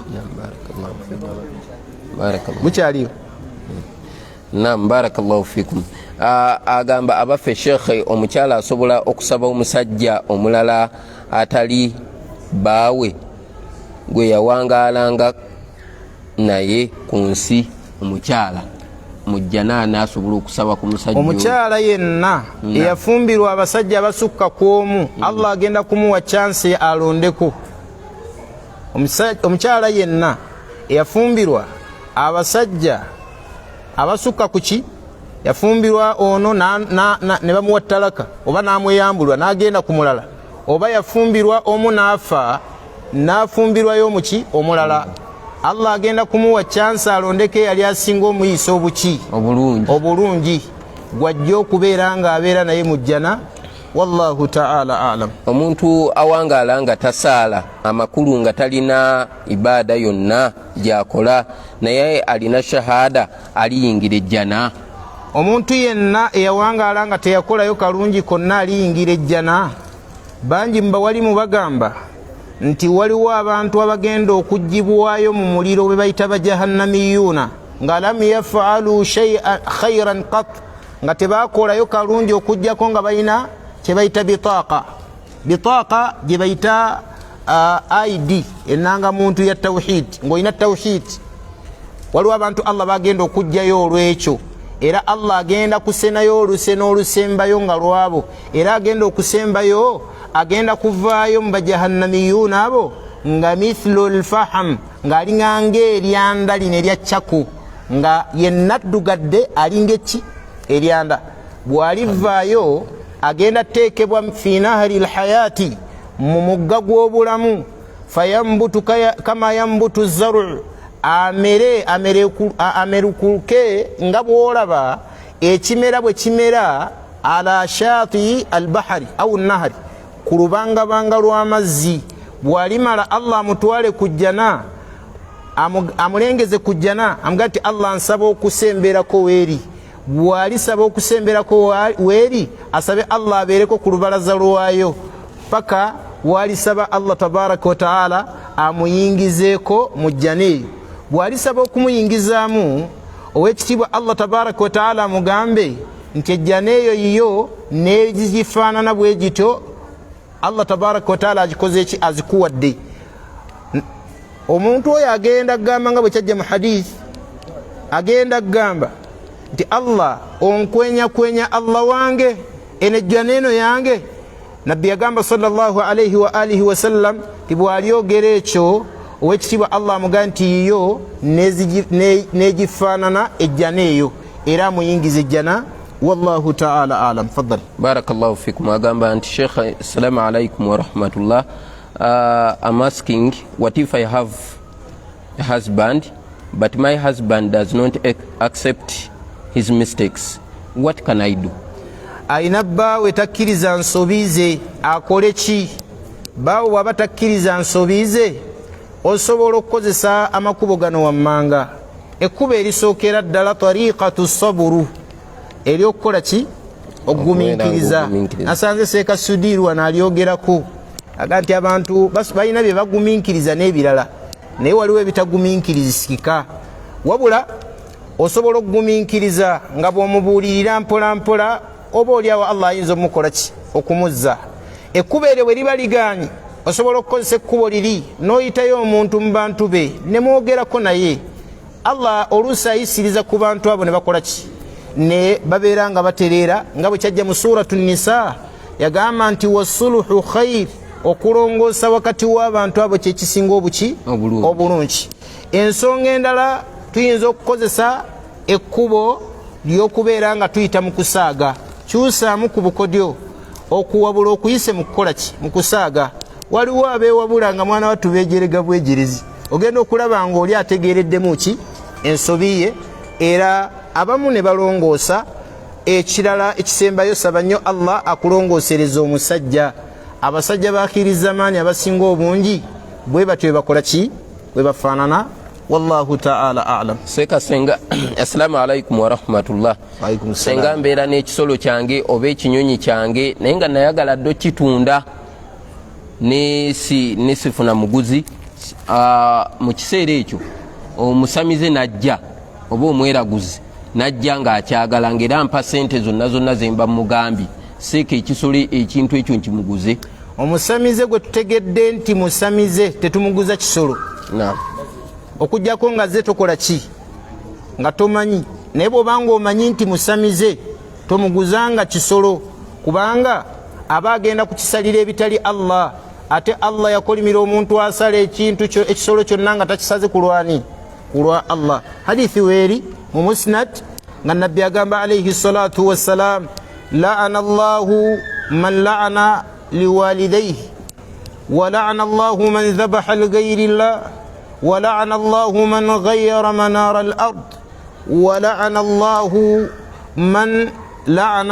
Bukyaliyo. Barakallahu fikum. Agamba abaffe shekhe, omukyala asobola okusaba omusajja omulala atali baawe gwe yawangaalanga naye ku nsi, omukyala mujjana n'asobola okusaba ku musajja? Omukyala yenna eyafumbirwa abasajja abasukka ku omu, Allah agenda kumuwa chance alondeko. Omukyala yenna eyafumbirwa abasajja abasukka ku ki? Yafumbirwa ono ne bamuwa talaka oba n'amweyambulwa n'agenda ku mulala, oba yafumbirwa omu n'afa n'afumbirwayo omuki omulala, Allah agenda kumuwa chance alondeko yali asinga omuyisa obulungi gwajja okubeera nga abeera naye mu jjana. Wallahu ta'ala alam. Omuntu awangaala nga tasaala amakulu nga talina ibaada yonna gyakola naye alina shahada, aliyingira ejjana? Omuntu yenna eyawangaala nga teyakolayo kalungi konna aliyingira ejjana. Bangi mbawali mubagamba nti waliwo abantu abagenda okugibwayo mu muliro bwe bayita bajahannamiyuuna nga lam yafalu shay'an khairan qat, nga tebakolayo kalungi okujjako nga balina kyebayita bitaaqa gye bayita ID, enanga muntu ya tawhid. Ng'olina tawhid, waliwo abantu Allah bagenda okujjayo olwekyo, era Allah agenda kusenayo oluseno olusembayo nga lwabo, era agenda okusembayo, agenda kuvaayo mu bajahannamiyuuna abo nga mithlu lfaham, ng'alinga ng'eryanda lino erya ccaku, nga yennaddugadde alinga eki eryanda. Bw'alivaayo agenda teekebwa fi nahari lhayati, mu mugga gw'obulamu, fayambutu kama yambutu zaru, amerukuke nga bwolaba ekimera bwe kimera ala shati albahari au nahari, ku lubangabanga lw'amazzi. Bwalimala Allah amutwale ku jjana, amulengeze ku jjana, amuga nti Allah nsaba okusemberako weeri. Bwalisaba okusemberako weeri, asabe Allah abeereko ku lubalaza lwayo paka bwalisaba Allah tabaraka wa taala amuyingizeeko mu jjana eyo. Bwalisaba okumuyingizaamu, owekitiibwa Allah tabaraka wa taala amugambe nti ejjana eyo yiyo negifaanana bwe gityo, Allah tabaraka wa taala agikoze eki, azikuwadde. Omuntu oyo agenda kugamba nga bwe kyajja mu hadith, agenda kugamba nti Allah onkwenyakwenya Allah wange eno ejjana eno yange. Nabbi yagamba sallallahu alayhi wa alihi wa sallam ti bw'alyogera ekyo, owekitiibwa Allah amuga nti yiyo negifaanana ejjana eyo, era amuyingiza ejjana. Wallahu ta'ala alam. Faddal. Barakallahu fikum. Agamba nti Sheikh, assalamu alaikum wa rahmatullah. I'm asking, what if I have a husband but my husband does not accept his mistakes? What can I do? Ayina bbaawe takkiriza nsobi ze, akole ki? Bbaawe bw'aba takkiriza nsobi ze, osobola okukozesa amakubo gano wammanga. Ekkubo erisookera ddala tariqatu saburu, ery'okukola ki? Okugumiikiriza. Nasanze Seeka Sudiru wano alyogerako, aga nti abantu balina bye bagumiikiriza n'ebirala, naye waliwo ebitagumiikirizikika. Wabula osobola okugumiikiriza nga bw'omubuulirira mpola mpola, oba oliawo Allah ayinza omukola ki? Okumuzza. Ekkubo eryo bwe liba ligaanye, osobola okukozesa ekkubo liri n'oyitayo omuntu mu bantu be ne mwogerako naye. Allah oluusi ayisiriza ku bantu abo ne bakola ki? Ne babeera nga batereera, nga bwe kyajja mu suratu Nisa, yagamba nti wasuluhu khair, okulongoosa wakati w'abantu abo kyekisinga obuki? Obulungi. Ensonga endala tuyinza okukozesa ekkubo ly'okubeera nga tuyita mu kusaaga. Kyusaamu ku bukodyo okuwabula okuyise mu kukola ki? Mu kusaaga. Waliwo abeewabula nga mwana wattu beejerega bwejerezi, ogenda okulaba nga oli ategeereddemu ki? Ensobi ye, era abamu ne balongoosa. Ekirala ekisembayo, saba nnyo Allah akulongoosereza omusajja. Abasajja bakkiriza maani abasinga obungi bwe batyo bwe bakola ki? Bwe bafaanana. Wallahu ta'ala a'lam. Seeka senga, assalamu alaikum wa rahmatullah. Alaikum salam. Senga mbeera n'ekisolo kyange oba ekinyonyi kyange naye nga nayagala ddo kitunda nesifuna muguzi. Mu kiseera ekyo omusamize najja oba omweraguzi najja ng'akyagala ng'era mpa sente zonna zonna zemba mugambi. Seeka ekisolo ekintu ekyo nkimuguze. Omusamize gwe tutegedde nti musamize, tetumuguza kisolo. Naam. Okujjako nga ze tokola ki? Nga tomanyi. Naye bw'obanga omanyi nti musamize, tomuguzanga kisolo, kubanga aba agenda kukisalira ebitali Allah. Ate Allah yakolimira omuntu asala ekintu ekisolo kyonna nga takisaze kulwani? Kulwa Allah. Hadithi weeri mu Musnad nga Nabbi agamba alayhi salatu wassalam, la'ana Allahu man la'ana liwalidayhi wa la'ana Allahu man dhabaha lighayri Allah ولعن الله من غير منار الأرض ولعن الله من لعن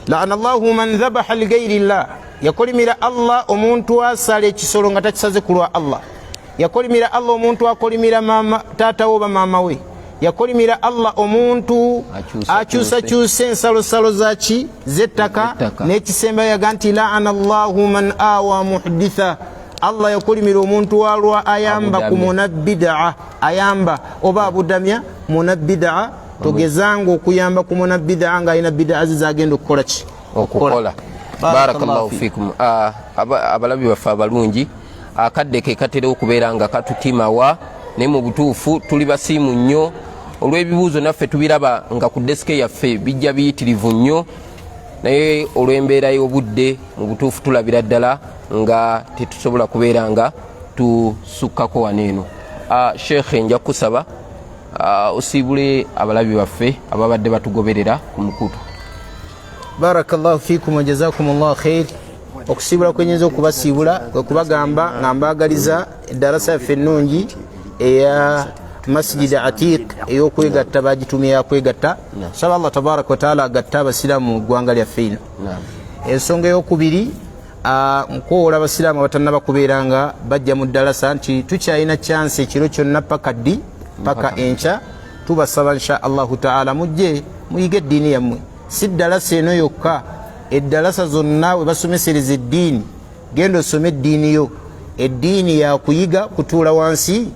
الله من ذبح لغير الله. Yakolimira Allah omuntu asala ekisolo nga takisaze kulwa Allah. Yakolimira Allah omuntu akolimira mama taata oba mama we. yakolimira Allah omuntu akyusakyusa ensalosalo zaki zettaka n'ekisemba yaga nti la'ana Allahu man awa muhditha. Allah yakolimira omuntu walwa ayamba ku munabbid'a ayamba oba abudamya munabbid'a togezanga okuyamba ku munabbid'a nga ayina bid'a zagenda okukola ki okukola. Barakallahu fikum. Abalabi baffe abalungi akadde ke katera okubeera nga katutimawa naye mu butuufu tuli basiimu nnyo olw'ebibuuzo naffe tubiraba nga ku desike yaffe bijja biyitirivu nnyo naye olw'embeera y'obudde mu butuufu tulabira ddala nga tetusobola kubeera nga tusukkako waneeno. Sheikh nja kusaba osiibule abalabi baffe ababadde batugoberera ku mukutu. Barakallahu fikum wa jazakumullahu khair. Okusiibula kwenyinza okubasiibula kwe kubagamba nga mbaagaliza eddarasa yaffe ennungi eya Masjid Atiq ey'okwegatta bagitumye yakwegatta. Saba Allah tabaraka wa taala agatta abasiraamu mu ggwanga lyaffe lino. Ensonga ey'okubiri nkoola abasiraamu abatannaba kubeera nga bajja mu ddarasa nti tukyalina chance ekiro kyonna paka ddi paka enkya. Tubasaba insha Allahu taala mujje muyige eddiini yammwe, si ddarasa eno yokka, eddarasa zonna we basomesereza eddiini. Genda osome eddiini yo, eddiini yakuyiga kutuula wansi.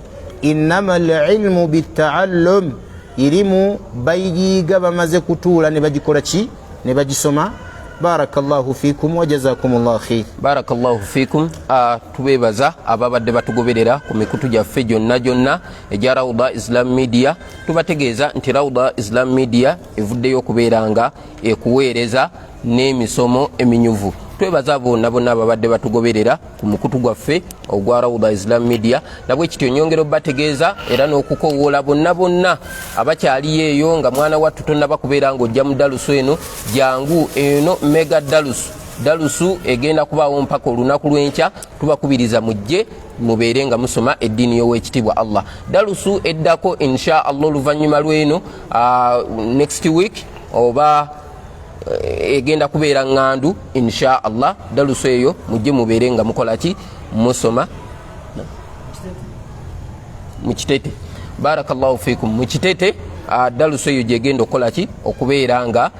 Innamal ilmu bittaallum, irimu bayigiga bamaze kutuula ne bagikola ki ne bagisoma. Barakallahu fikum wa jazakumullahu khair. Barakallahu fikum. Tubebaza ababadde batugoberera ku mikutu gyaffe gyonna egya Rawda Islam Media. Tubategeeza nti Rawda Islam Media evuddeyo okubeera nga ekuweereza n'emisomo eminyuvu. Twebaza bonna ababadde batugoberera ku mukutu gwaffe ogwa Rawda Islam Media. Nabwe kityo nyongero bategeeza era n'okukowoola bonna abakyali eyo nga mwana wattu tonna bakubeera ng'ojja mu dalusu eno, jangu eno mega dalusu egenda kubaawo mpaka olunaku lw'enkya. Tubakubiriza mujje mubeere nga musoma eddiini y'owekitiibwa Allah. Dalusu eddako insha Allah oluvannyuma lw'eno next week oba egenda kubeera ŋŋandu insha Allah. Dalusu eyo mujje mubeere nga mukola ki musoma mu Kitete. Barakallahu fikum. Mu Kitete dalusu eyo gyegenda okukola ki okubeera nga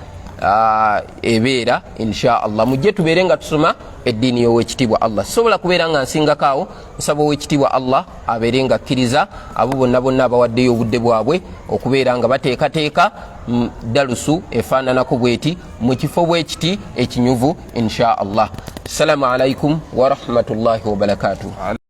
ebeera insha Allah. Mujje tubeere nga tusoma eddiini y'owekitiibwa Allah. Sobola kubeera nga nsingakaawo, nsaba owekitiibwa Allah abeere nga akkiriza abo bonna abawaddeyo obudde bwabwe okubeera nga bateekateeka dalusu efaananako bweti mu kifo bwekiti ekinyuvu insha Allah. Assalamu alaikum wa rahmatullahi wa barakatuh.